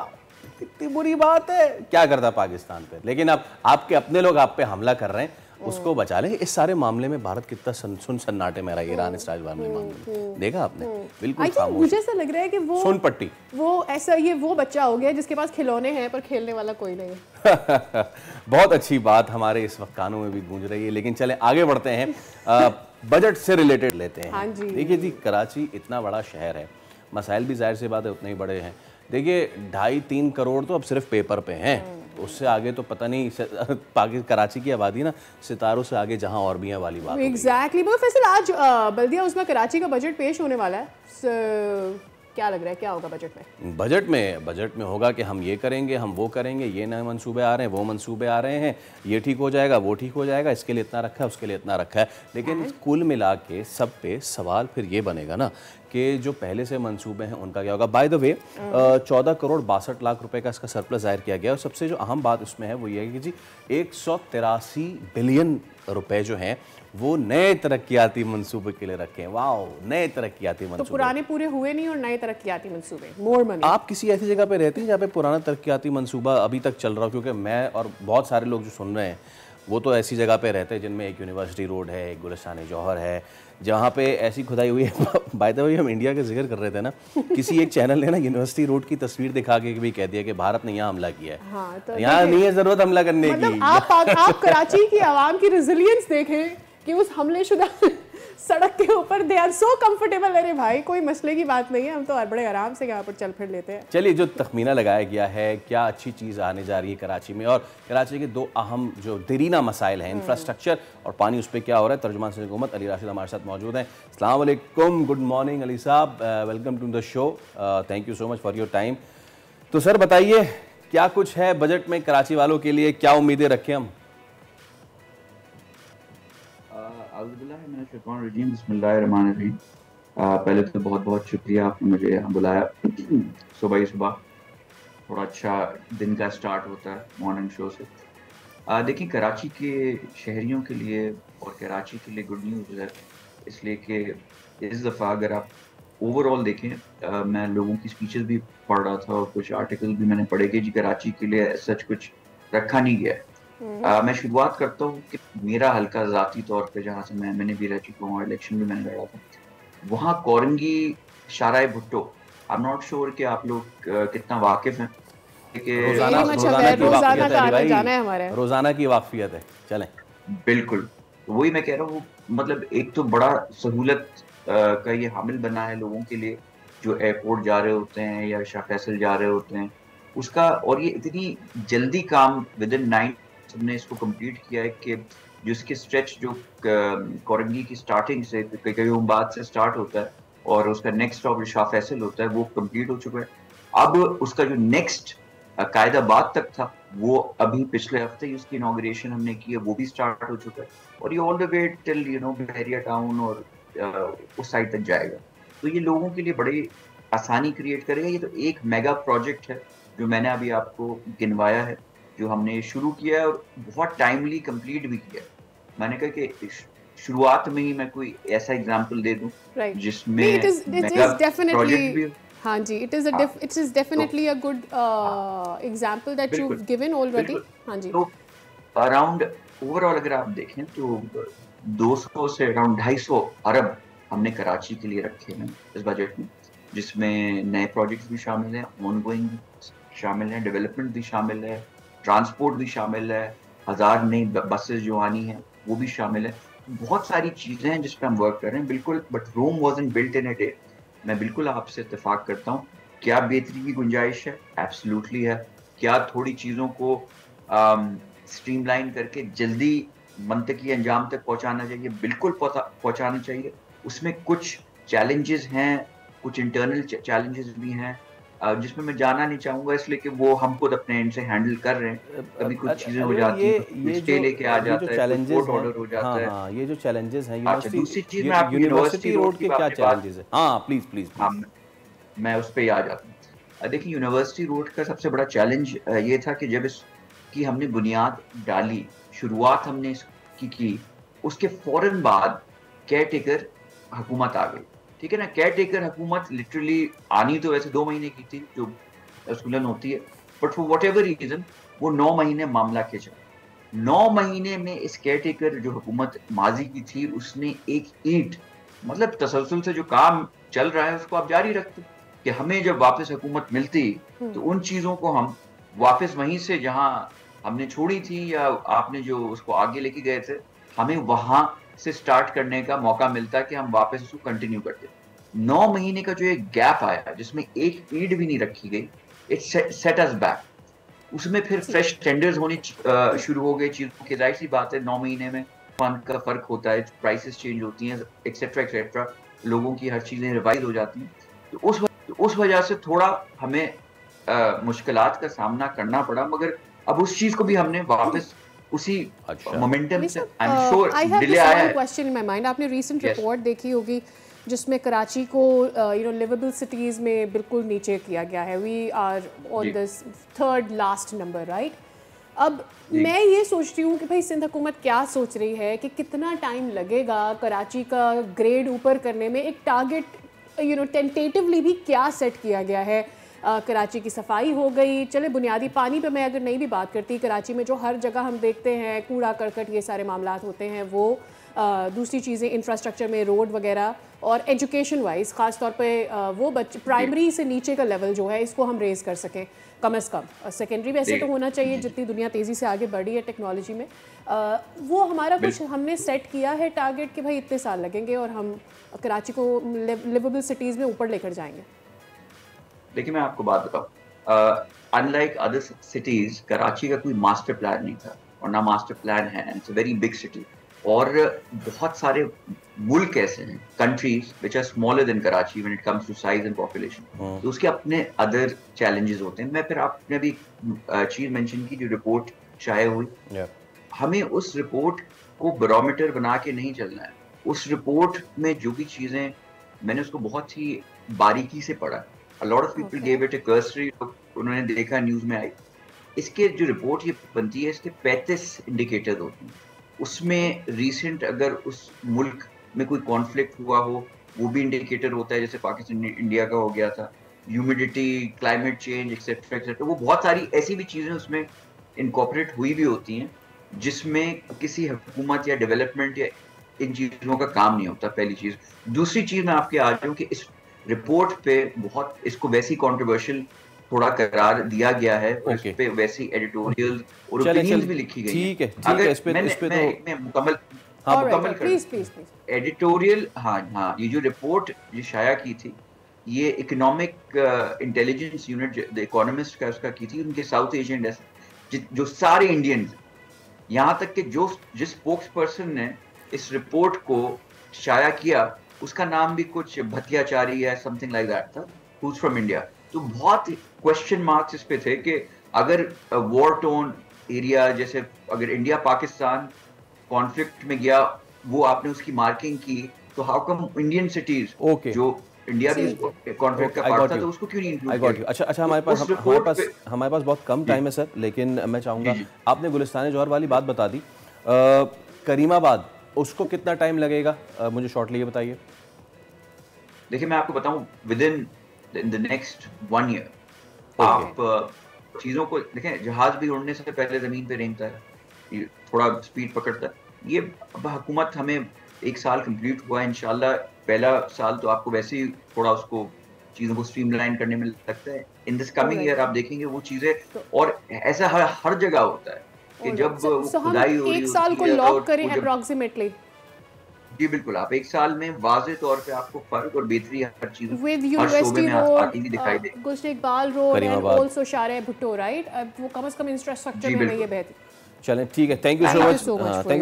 कितनी बुरी बात है। क्या करता पाकिस्तान पे, लेकिन अब आपके अपने लोग आप पे हमला कर रहे हैं, उसको बचा ले। इस सारे मामले में भारत कितना सुन सन्नाटे में रहा, ईरान इसराइल मामले में देखा आपने, बिल्कुल खामोश। मुझे ऐसा लग रहा है कि वो सुन पट्टी, वो ऐसा ये वो बच्चा हो गया जिसके पास खिलौने हैं पर खेलने वाला कोई नहीं है। बहुत अच्छी बात हमारे इस वक्त कानों में भी गूंज रही है। लेकिन चले आगे बढ़ते हैं, बजट से रिलेटेड लेते हैं। हाँ जी। देखिए जी, कराची इतना बड़ा शहर है, मसाइल भी जाहिर सी बात है उतने ही बड़े हैं। देखिए 2.5-3 करोड़ तो अब सिर्फ पेपर पे हैं, उससे आगे तो पता नहीं। कराची की आबादी ना सितारों से आगे जहां और भी है वाली बात। एग्जैक्टली। फैसल आज बल्दिया उसमें कराची का बजट पेश होने वाला है, क्या लग रहा है क्या होगा बजट में? बजट में होगा कि हम ये करेंगे, हम वो करेंगे, ये नए मंसूबे आ रहे हैं, वो मंसूबे आ रहे हैं, ये ठीक हो जाएगा, वो ठीक हो जाएगा, इसके लिए इतना रखा है, उसके लिए इतना रखा है। लेकिन कुल मिला के सब पे सवाल फिर ये बनेगा ना कि जो पहले से मंसूबे हैं उनका क्या होगा। बाय द वे 14 करोड़ 62 लाख रुपए का इसका सरप्लस जाहिर किया गया। और सबसे जो अहम बात इसमें है वो ये है कि जी 183 बिलियन रुपए जो हैं वो नए तरक्याती मंसूबे के लिए रखे हैं। वाओ, नए तरक्याती मंसूबे। तो पुराने पूरे हुए नहीं और नए तरक्याती मंसूबे, मोर मनी। आप किसी ऐसी जगह पे रहते हैं जहाँ पे पुराना तरक्याती मंसूबा अभी तक चल रहा हो? क्योंकि मैं और बहुत सारे लोग जो सुन रहे हैं वो तो ऐसी जगह पे रहते हैं जिनमें एक यूनिवर्सिटी रोड है, एक गुलिस्तान जौहर है, जहाँ पे ऐसी खुदाई हुई है। बाय द वे हम इंडिया का जिक्र कर रहे थे ना, किसी एक चैनल ने ना यूनिवर्सिटी रोड की तस्वीर दिखा के भी कह दिया कि भारत ने यहाँ हमला किया है। हाँ, तो यहाँ नहीं है जरूरत हमला करने की। आप कराची की आवाम की रेजिलियंस देखें कि उस हमले शुदा सड़क के ऊपर दे आर सो कंफर्टेबल। अरे भाई कोई मसले की बात नहीं है, हम तो बड़े आराम से यहाँ पर चल फिर लेते हैं। चलिए, जो तखमीना लगाया गया है, क्या अच्छी चीज़ आने जा रही है कराची में, और कराची के दो अहम जो देरीना मसाइल हैं, इंफ्रास्ट्रक्चर और पानी, उस पर क्या हो रहा है। तर्जुमान सिंध हुकूमत अली राशिद हमारे साथ मौजूद हैं। अस्सलाम वालेकुम, good morning Ali sahab, welcome to the show, thank you so much for your time. तो सर बताइए, क्या कुछ है बजट में कराची वालों के लिए, क्या उम्मीदें रखें हम? पहले तो बहुत बहुत शुक्रिया, आपने मुझे यहाँ बुलाया। सुबह ही सुबह थोड़ा अच्छा दिन का स्टार्ट होता है मॉर्निंग शो से। देखिए, कराची के शहरियों के लिए और कराची के लिए गुड न्यूज़ है, इसलिए कि इस दफ़ा अगर आप ओवरऑल देखें, मैं लोगों की स्पीचेस भी पढ़ रहा था और कुछ आर्टिकल भी मैंने पढ़े कि जी कराची के लिए सच कुछ रखा नहीं गया है। मैं शुरुआत करता हूँ कि मेरा हल्का ज़ाती तौर पे, जहाँ से मैंने भी रह चुका हूँ, इलेक्शन भी मैंने लड़ा था, वहाँ कोरंगी शाराय Bhutto, I am not sure कि आप लोग कितना वाकिफ हैं कि रोजाना की वाकफियत है। चलें, बिल्कुल वही मैं कह रहा हूँ। मतलब एक तो बड़ा सहूलत का ये हामिल बना है लोगों के लिए जो एयरपोर्ट जा रहे होते हैं या शाह फैसल जा रहे होते हैं उसका, और ये इतनी जल्दी काम विद इन 9 हमने इसको कंप्लीट किया है कि जिसके स्ट्रेच जो कोरंगी की स्टार्टिंग से कयूमबाद से स्टार्ट होता है और उसका नेक्स्ट स्टॉप शाह फैसल होता है, वो कंप्लीट हो चुका है। अब उसका जो नेक्स्ट कायदाबाद तक था, वो अभी पिछले हफ्ते ही उसकी इनॉग्रेशन हमने की है, वो भी स्टार्ट हो चुका है, और ये all the way till Bahria town और उस साइड तक जाएगा। तो ये लोगों के लिए बड़ी आसानी क्रिएट करेगा। ये तो एक मेगा प्रोजेक्ट है जो मैंने अभी आपको गिनवाया है, जो हमने शुरू किया है और बहुत टाइमली कंप्लीट भी किया है। मैंने कहा कि शुरुआत में ही मैं कोई ऐसा एग्जांपल दे दूं जिसमें प्रोजेक्ट भी, हाँ जी, it is definitely a good example that you've given already। हाँ जी, तो अराउंड ओवरऑल अगर आप देखें तो 200 से अराउंड 250 अरब हमने कराची के लिए रखे हैं इस बजट में, जिसमें नए प्रोजेक्ट्स भी शामिल हैं, ऑनगोइंग शामिल हैं, डेवलपमेंट भी शामिल है, ट्रांसपोर्ट भी शामिल है, 1000 नई बसेस जो आनी हैं वो भी शामिल है। बहुत सारी चीज़ें हैं जिस पर हम वर्क कर रहे हैं, बिल्कुल। But Rome wasn't built in a day. मैं बिल्कुल आपसे इत्तेफाक करता हूँ। क्या बेहतरी की गुंजाइश है? एब्सोल्युटली है। क्या थोड़ी चीज़ों को स्ट्रीमलाइन करके जल्दी मंतकी अंजाम तक पहुँचाना चाहिए? बिल्कुल पहुँचाना चाहिए। उसमें कुछ चैलेंजेस हैं, कुछ इंटरनल चैलेंजेस भी हैं जिसमें मैं जाना नहीं चाहूंगा, इसलिए कि वो हम खुद अपने एंड से हैंडल कर रहे हैं। कभी कुछ चीजें हो जाती हैं, ये स्टे लेके आ जाता है, कोर्ट ऑर्डर हो जाता है। हाँ, ये जो चैलेंजेस हैं, दूसरी चीज में आप यूनिवर्सिटी रोड के क्या चैलेंजेस हैं? हाँ प्लीज। हाँ, मैं उस पर ही आ जाता हूँ। देखिए, यूनिवर्सिटी रोड का सबसे बड़ा चैलेंज ये था कि जब इसकी हमने बुनियाद डाली, शुरुआत हमने इसकी की, उसके फौरन बाद केयर टेकर हुकूमत आ गई। ठीक है ना, केयर टेकर हुकूमत लिटरली आनी तो वैसे 2 महीने की थी जो रसूलन होती है, but for whatever reason वो 9 महीने मामला खींचा। 9 महीने में इस केयर टेकर जो हुकूमत माजी की थी, उसने एक ईंट, मतलब तसलसल से जो काम चल रहा है उसको आप जारी रखते कि हमें जब वापस हुकूमत मिलती तो उन चीज़ों को हम वापस वहीं से जहाँ हमने छोड़ी थी या आपने जो उसको आगे लेके गए थे, हमें वहाँ से स्टार्ट करने का मौका मिलता है कि हम वापस उसको कंटिन्यू करते। 9 महीने का जो एक गैप आया जिसमें एक ईंट भी नहीं रखी गई, इट सेट अस बैक। उसमें फिर फ्रेश टेंडर्स होने शुरू हो गए चीज़ों की। जाहिर सी बात है, 9 महीने में फंड का फर्क होता है, प्राइसेस चेंज होती हैं, एक्सेट्रा एक्सेट्रा, लोगों की हर चीज़ें रिवाइज हो जाती हैं। तो उस वजह से थोड़ा हमें मुश्किलात का सामना करना पड़ा, मगर अब उस चीज़ को भी हमने वापस उसी मोमेंटम से, आई एम श्योर डिले आया है। क्वेश्चन इन माय माइंड, आपने रीसेंट रिपोर्ट देखी होगी जिसमें कराची को लिवेबल सिटीज में बिल्कुल नीचे किया गया है। We are on this 3rd last number, right? अब मैं ये सोचती हूँ कि भाई सिंध हुकूमत क्या सोच रही है कि कितना टाइम लगेगा कराची का ग्रेड ऊपर करने में। एक टारगेट टेंटेटिवली भी क्या सेट किया गया है कराची की सफाई हो गई, चले बुनियादी पानी पे मैं अगर नहीं भी बात करती, कराची में जो हर जगह हम देखते हैं कूड़ा करकट ये सारे मामलात होते हैं वो, दूसरी चीज़ें इंफ्रास्ट्रक्चर में रोड वगैरह, और एजुकेशन वाइज ख़ास तौर पे वो बच्चे प्राइमरी से नीचे का लेवल जो है इसको हम रेज़ कर सकें कम अज़ कम। सेकेंडरी वैसे तो होना चाहिए, जितनी दुनिया तेज़ी से आगे बढ़ी है टेक्नोलॉजी में, वो हमारा कुछ हमने सेट किया है टारगेट कि भाई इतने साल लगेंगे और हम कराची को लिवेबल सिटीज़ में ऊपर लेकर जाएंगे। देखिए मैं आपको बात बताऊँ, अनलाइक अदर सिटीज़ कराची का कोई मास्टर प्लान नहीं था और ना मास्टर प्लान है। It's a very big city और बहुत सारे मुल्क ऐसे हैं, countries which are smaller than Karachi when it comes to size and population, तो उसके अपने अदर चैलेंजेस होते हैं। मैं फिर आपने भी चीज मेंशन की, जो रिपोर्ट शाये हुई, हमें उस रिपोर्ट को बैरोमीटर बना के नहीं चलना है। उस रिपोर्ट में जो भी चीजें, मैंने उसको बहुत ही बारीकी से पढ़ा। A lot of people give it a cursory, उन्होंने देखा, न्यूज में आई। इसके जो रिपोर्ट ये बनती है, इसके 35 इंडिकेटर होते हैं। उसमें रिसेंट अगर उस मुल्क में कोई कॉन्फ्लिक्ट हुआ हो वो भी इंडिकेटर होता है, जैसे पाकिस्तान इंडिया का हो गया था, humidity, climate change etcetera etcetera. वो बहुत सारी ऐसी भी चीजें उसमें इनकॉर्पोरेट हुई भी होती हैं जिसमें किसी हुकूमत या डेवलपमेंट या इन चीजों का काम नहीं होता, पहली चीज। दूसरी चीज मैं आपके आ जाऊँ कि इस रिपोर्ट पे बहुत इसको वैसी कॉन्ट्रोवर्शियल थोड़ा करार दिया गया है और इस पे वैसी एडिटोरियल और ओपिनियंस भी लिखी गई ठीक है, अगर इस पे तो मैं मुकम्मल प्लीज एडिटोरियल, हाँ, ये जो रिपोर्ट ये शाया की थी, ये economic intelligence unit the economist का उसका की थी, उनके साउथ एशियन डेस्क, जो सारे इंडियंस, यहाँ तक कि जिस स्पोक्स पर्सन ने इस रिपोर्ट को शाया किया उसका नाम भी कुछ भतियाचारी है, समथिंग लाइक दैट था, हूज फ्रॉम इंडिया। तो बहुत क्वेश्चन मार्क्स इस पे थे कि अगर वॉर टोन एरिया, जैसे अगर इंडिया पाकिस्तान कॉन्फ्लिक्ट में गया, वो आपने उसकी मार्किंग की, तो हाउ कम इंडियन सिटीज जो इंडिया भी कॉन्फ्लिक्ट का पार्ट था, तो उसको क्यों नहीं इंक्लूड किया? अच्छा, हमारे पास बहुत कम टाइम है सर, लेकिन मैं चाहूँगा, आपने गुलिस्तान जौहर वाली बात बता दी, करीमाबाद उसको कितना टाइम लगेगा, मुझे शॉर्टली ये बताइए। देखिए मैं आपको बताऊं, with in the next 1 year आप चीज़ों को देखें। जहाज भी उड़ने से पहले ज़मीन पे रेंगता है, थोड़ा स्पीड पकड़ता है। ये अब हुकूमत, हमें 1 साल कंप्लीट हुआ है, इंशाल्लाह पहला साल तो आपको वैसे ही थोड़ा उसको चीज़ों को स्ट्रीमलाइन करने में लगता है। इन दिस कमिंग ईयर आप देखेंगे वो चीज़ें, और ऐसा हर जगह होता है कि जब खुदाई हो रही है, 1 साल को लॉक करें अप्रॉक्सीमेटली। जी बिल्कुल, आप 1 साल में वाज़े तौर पे आपको फर्क और बेहतरी हर चीज with university road, Gulshan Iqbal road and also शारे भुट्टो, राइट? अब वो कम से कम इंफ्रास्ट्रक्चर में ये बेहतर। चलें ठीक है, thank you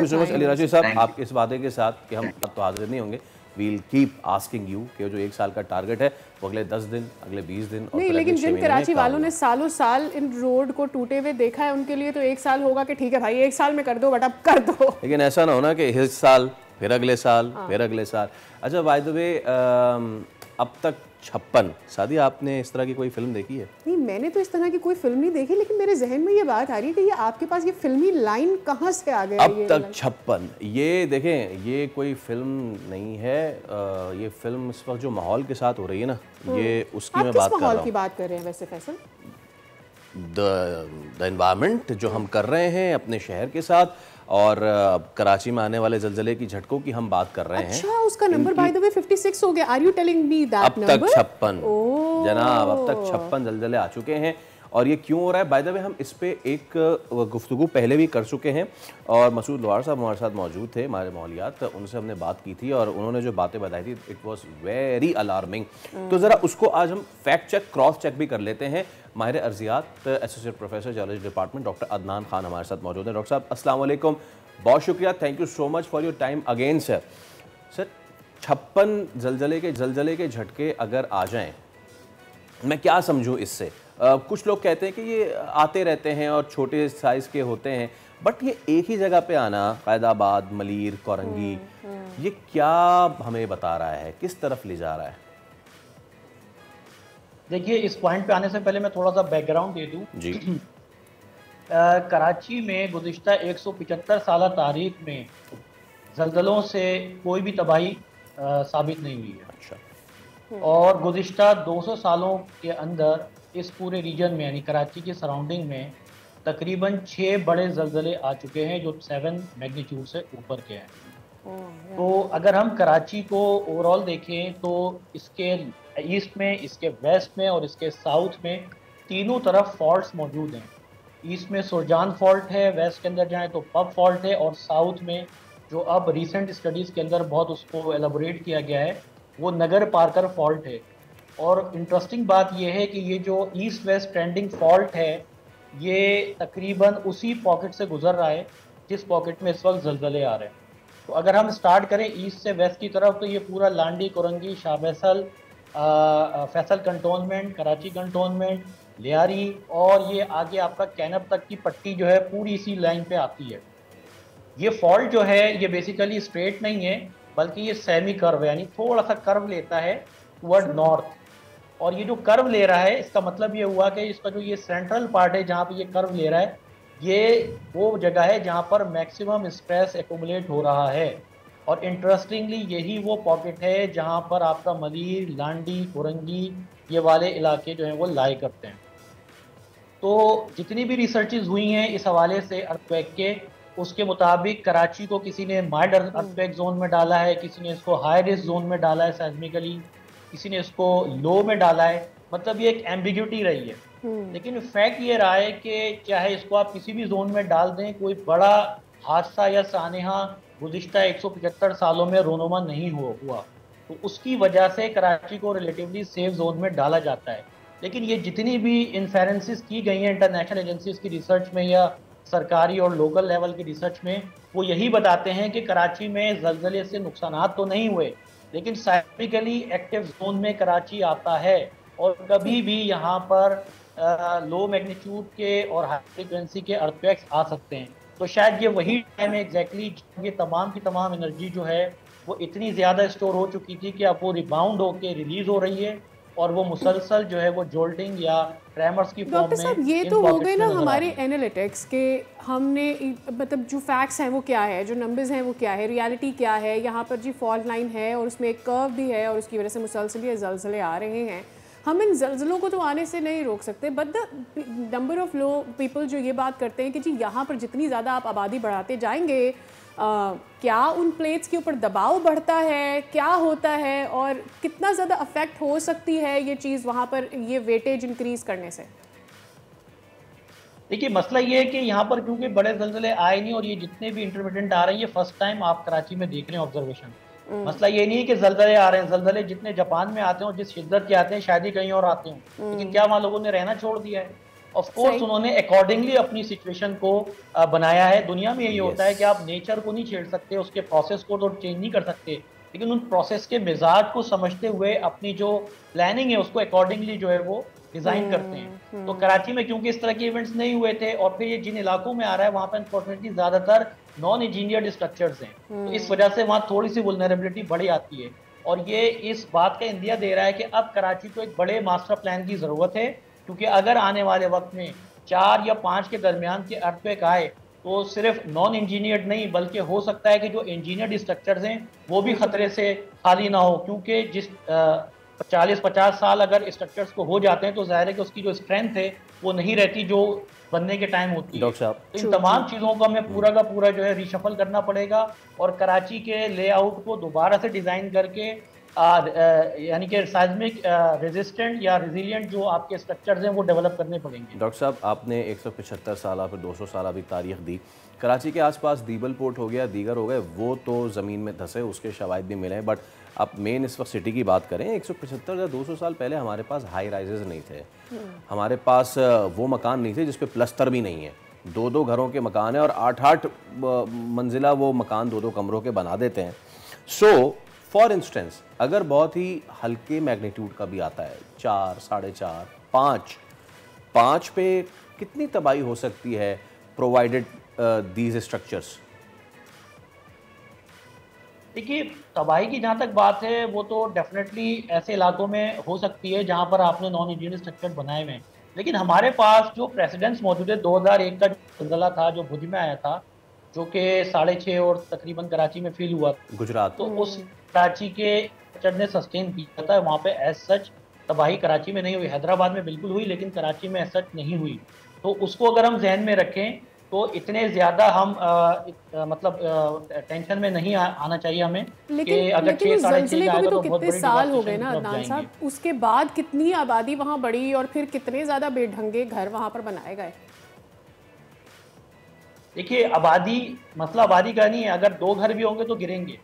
so much Ali Rashid साहब, आपके इस वादे के साथ कि हम अब तो हाजिर नहीं होंगे, वील कीप आस्किंग यू कि जो 1 साल का टारगेट है वो अगले 10 दिन, अगले 20 दिन और नहीं, लेकिन जिन कराची वालों ने सालों साल इन रोड को टूटे हुए देखा है, उनके लिए तो 1 साल होगा कि ठीक है भाई 1 साल में कर दो, बट अब कर दो। लेकिन ऐसा ना होना कि इस साल फिर अगले साल फिर अगले साल। अच्छा, बाय द वे, अब तक 56, शादी आपने इस तरह की कोई फिल्म देखी है? नहीं, मैंने तो इस तरह की कोई फिल्म नहीं देखी, लेकिन मेरे जहन में ये बात आ रही है कि ये आपके पास ये फिल्मी लाइन कहाँ से आ गया? अब तक 56, ये देखें, ये कोई फिल्म नहीं है, ये फिल्म इस वक्त जो माहौल के साथ हो रही है ना, ये उसकी मैं बात कर रहा हूँ। माहौल की बात कर रहे हैं वैसे फैसल? द एनवायरनमेंट जो हम कर रहे हैं अपने शहर के साथ, और कराची में आने वाले जलजले की झटकों की हम बात कर रहे हैं। अच्छा, उसका नंबर बाय द वे 56 हो गया। Are you telling me that number? अब तक 56 जनाब, अब तक 56 जलजले आ चुके हैं। और ये क्यों हो रहा है? बाय द वे, हम इस पे एक गुफ्तगू पहले भी कर चुके हैं, और मसूद लोहार साहब हमारे साथ मौजूद थे, हमारे माहौलियात, उनसे हमने बात की थी और उन्होंने जो बातें बताई थी, इट वॉज वेरी अलार्मिंग। तो ज़रा उसको आज हम फैक्ट चेक, क्रॉस चेक भी कर लेते हैं। माहिर अर्जियात, associate professor geology department, doctor Adnan Khan हमारे साथ मौजूद हैं। डॉक्टर साहब अस्सलाम वालेकुम, बहुत शुक्रिया, thank you so much for your time again sir. Sir, 56 जलजले के झटके अगर आ जाएं, मैं क्या समझूं इससे? कुछ लोग कहते हैं कि ये आते रहते हैं और छोटे साइज़ के होते हैं, बट ये एक ही जगह पे आना, कैदाबाद, मलीर, कोरंगी, ये क्या हमें बता रहा है, किस तरफ ले जा रहा है? देखिए, इस पॉइंट पे आने से पहले मैं थोड़ा सा बैकग्राउंड दे दूं जी। कराची में गुज़िश्ता 175 साल तारीख में जल्जलों से कोई भी तबाही साबित नहीं हुई है। अच्छा। और गुज़िश्ता 200 सालों के अंदर इस पूरे रीजन में यानी कराची के सराउंडिंग में तकरीबन 6 बड़े ज़लज़ले आ चुके हैं जो 7 मैग्नीट्यूड से ऊपर के हैं। तो अगर हम कराची को ओवरऑल देखें तो इसके ईस्ट में, इसके वेस्ट में और इसके साउथ में तीनों तरफ फॉल्ट्स मौजूद हैं। ईस्ट में सुरजान फॉल्ट है, वेस्ट के अंदर जाएं तो पब फॉल्ट है, और साउथ में जो अब रिसेंट स्टडीज़ के अंदर बहुत उसको एलाबोरेट किया गया है वो नगर पार्कर फॉल्ट है। और इंटरेस्टिंग बात यह है कि ये जो ईस्ट वेस्ट ट्रेंडिंग फॉल्ट है ये तकरीबन उसी पॉकेट से गुजर रहा है जिस पॉकेट में इस वक्त ज़लज़ले आ रहे हैं। तो अगर हम स्टार्ट करें ईस्ट से वेस्ट की तरफ तो ये पूरा लांडी, कुरंगी, शाह फैसल, फैसल कंटोनमेंट, कराची कंटोनमेंट, लियारी और ये आगे आपका कैनब तक की पट्टी जो है पूरी इसी लाइन पे आती है। ये फॉल्ट जो है ये बेसिकली स्ट्रेट नहीं है बल्कि ये सेमी कर्व है, यानी थोड़ा सा कर्व लेता है टुवर्ड नॉर्थ। और ये जो कर्व ले रहा है इसका मतलब ये हुआ कि इसका जो ये सेंट्रल पार्ट है जहाँ पे ये कर्व ले रहा है ये वो जगह है जहाँ पर मैक्सिमम स्ट्रेस एक्यूमुलेट हो रहा है। और इंटरेस्टिंगली यही वो पॉकेट है जहाँ पर आपका मलीर, लांडी, कुरंगी ये वाले इलाके जो हैं वो लाई करते हैं। तो जितनी भी रिसर्चेज हुई हैं इस हवाले से अर्थक्वेक के, उसके मुताबिक कराची को किसी ने माइल्ड अर्थक्वेक जोन में डाला है, किसी ने इसको हाई रिस्क जोन में डाला है सेस्मिकली, किसी ने इसको लो में डाला है। मतलब ये एक एम्बिग्यूटी रही है। लेकिन फैक्ट ये रहा है कि चाहे इसको आप किसी भी जोन में डाल दें, कोई बड़ा हादसा या सानेहा गुज़िश्ता 175 सालों में रोनुमा नहीं हुआ। तो उसकी वजह से कराची को रिलेटिवली सेफ जोन में डाला जाता है। लेकिन ये जितनी भी इन्फेरेंसेस की गई हैं इंटरनेशनल एजेंसीज की रिसर्च में या सरकारी और लोकल लेवल की रिसर्च में, वो यही बताते हैं कि कराची में ज़लज़ले से नुकसानात तो नहीं हुए लेकिन साइक्लिकली एक्टिव जोन में कराची आता है और कभी भी यहाँ पर लो मैग्नीट्यूड के और हाई फ्रीक्वेंसी के अर्थक्वेक्स आ सकते हैं। तो शायद ये वही टाइम है एग्जैक्टली ये तमाम की तमाम एनर्जी जो है वो इतनी ज़्यादा स्टोर हो चुकी थी कि अब वो रिबाउंड होके रिलीज हो रही है और वो मुसलसल जो है वो जोल्टिंग या ट्रेमर्स की फॉर्म में। डॉक्टर साहब ये तो हो गए ना हमारे एनालिटिक्स के, हमने मतलब जो फैक्ट्स हैं वो क्या है, जो नंबर्स हैं वो क्या है, रियलिटी क्या है, यहाँ पर जी फॉल्ट लाइन है और उसमें एक कर्व भी है और उसकी वजह से मुसलसल ये ज़लज़ले आ रहे हैं। हम इन ज़लज़लों को तो आने से नहीं रोक सकते, but the number of low people जो ये बात करते हैं कि जी यहाँ पर जितनी ज़्यादा आप आबादी बढ़ाते जाएंगे क्या उन प्लेट्स के ऊपर दबाव बढ़ता है, क्या होता है और कितना ज़्यादा अफेक्ट हो सकती है ये चीज़ वहाँ पर ये वेटेज इंक्रीज़ करने से। देखिए मसला ये है कि यहाँ पर क्योंकि बड़े ज़लज़ले आए नहीं और ये जितने भी इंटरमिटेंट आ रहे हैं ये फर्स्ट टाइम आप कराची में देख रहे हैं ऑब्जर्वेशन। मसला ये नहीं है कि ज़लज़ले आ रहे हैं, ज़लज़ले जितने जापान में आते हैं और जिस शिद्दत के आते हैं शायद ही कहीं और आते हैं, लेकिन क्या वहाँ लोगों ने रहना छोड़ दिया है? ऑफ कोर्स उन्होंने अकॉर्डिंगली अपनी सिचुएशन को बनाया है। दुनिया में यही होता है कि आप नेचर को नहीं छेड़ सकते, उसके प्रोसेस को तो चेंज नहीं कर सकते, लेकिन उन प्रोसेस के मिजाज को समझते हुए अपनी जो प्लानिंग है उसको अकॉर्डिंगली जो है वो डिजाइन करते हैं। तो कराची में क्योंकि इस तरह के इवेंट्स नहीं हुए थे और फिर ये जिन इलाकों में आ रहा है वहाँ पर अनफॉर्चुनेटली ज्यादातर नॉन इंजीनियर्ड स्ट्रक्चर्स हैं, तो इस वजह से वहाँ थोड़ी सी वल्नरेबिलिटी बढ़ी आती है। और ये इस बात का इंदिया दे रहा है कि अब कराची को एक बड़े मास्टर प्लान की जरूरत है, क्योंकि अगर आने वाले वक्त में 4 या 5 के दरमियान के अर्थक्वेक आए तो सिर्फ नॉन इंजीनियर्ड नहीं बल्कि हो सकता है कि जो इंजीनियर्ड स्ट्रक्चर्स हैं वो भी खतरे से खाली ना हो, क्योंकि जिस 40-50 साल अगर स्ट्रक्चर्स को हो जाते हैं तो जाहिर है कि उसकी जो स्ट्रेंथ है वो नहीं रहती जो बनने के टाइम होती है। तो इन तमाम चीज़ों को हमें पूरा का पूरा जो है रिशफल करना पड़ेगा और कराची के लेआउट को दोबारा से डिज़ाइन करके यानी कि साइज्मिक रेजिस्टेंट या रेजिलिएंट जो आपके स्ट्रक्चर्स हैं वो डेवलप करने पड़ेंगे। डॉक्टर साहब आपने 175 साल फिर 200 साल अभी तारीख दी। कराची के आसपास दीबल पोर्ट हो गया, दीगर हो गए, वो तो ज़मीन में धंसे, उसके शवाहिद भी मिले हैं, बट आप मेन इस वक्त सिटी की बात करें 175 या 200 साल पहले हमारे पास हाई राइजेज नहीं थे, हमारे पास वो मकान नहीं थे जिस पे प्लस्तर भी नहीं है, 2-2 घरों के मकान है और 8-8 मंजिला वो मकान 2-2 कमरों के बना देते हैं। सो फॉर इंस्टेंस अगर बहुत ही हल्के मैग्नीट्यूड का भी आता है 4, 4.5, 5 पे कितनी तबाही हो सकती है प्रोवाइडेड दीज स्ट्रक्चर्स? देखिए तबाही की जहाँ तक बात है वो तो डेफिनेटली ऐसे इलाकों में हो सकती है जहाँ पर आपने नॉन इंजीनियर स्ट्रक्चर बनाए हुए हैं, लेकिन हमारे पास जो प्रेसिडेंट्स मौजूद है 2001 का जो ज़लज़ला था जो भुज में आया था जो कि 6.5 और तकरीबन कराची में फील हुआ गुजरात, तो उस कराची के ने सस्टेन किया था, वहाँ पे एज सच तबाही कराची में नहीं हुई, हैदराबाद में बिल्कुल हुई, लेकिन कराची में ऐसा नहीं हुई। तो उसको अगर हम जहन में रखें तो इतने ज़्यादा हम मतलब टेंशन में नहीं आना चाहिए हमें। लेकिन अगर 6-6.5 का आएगा तो कितने साल हो गए ना अदनान साहब, उसके बाद कितनी आबादी वहाँ बढ़ी और फिर कितने ज़्यादा बेढंगे घर वहाँ पर बनाए गए। देखिए आबादी, मसला आबादी का नहीं है, अगर 2 घर भी होंगे तो गिरेंगे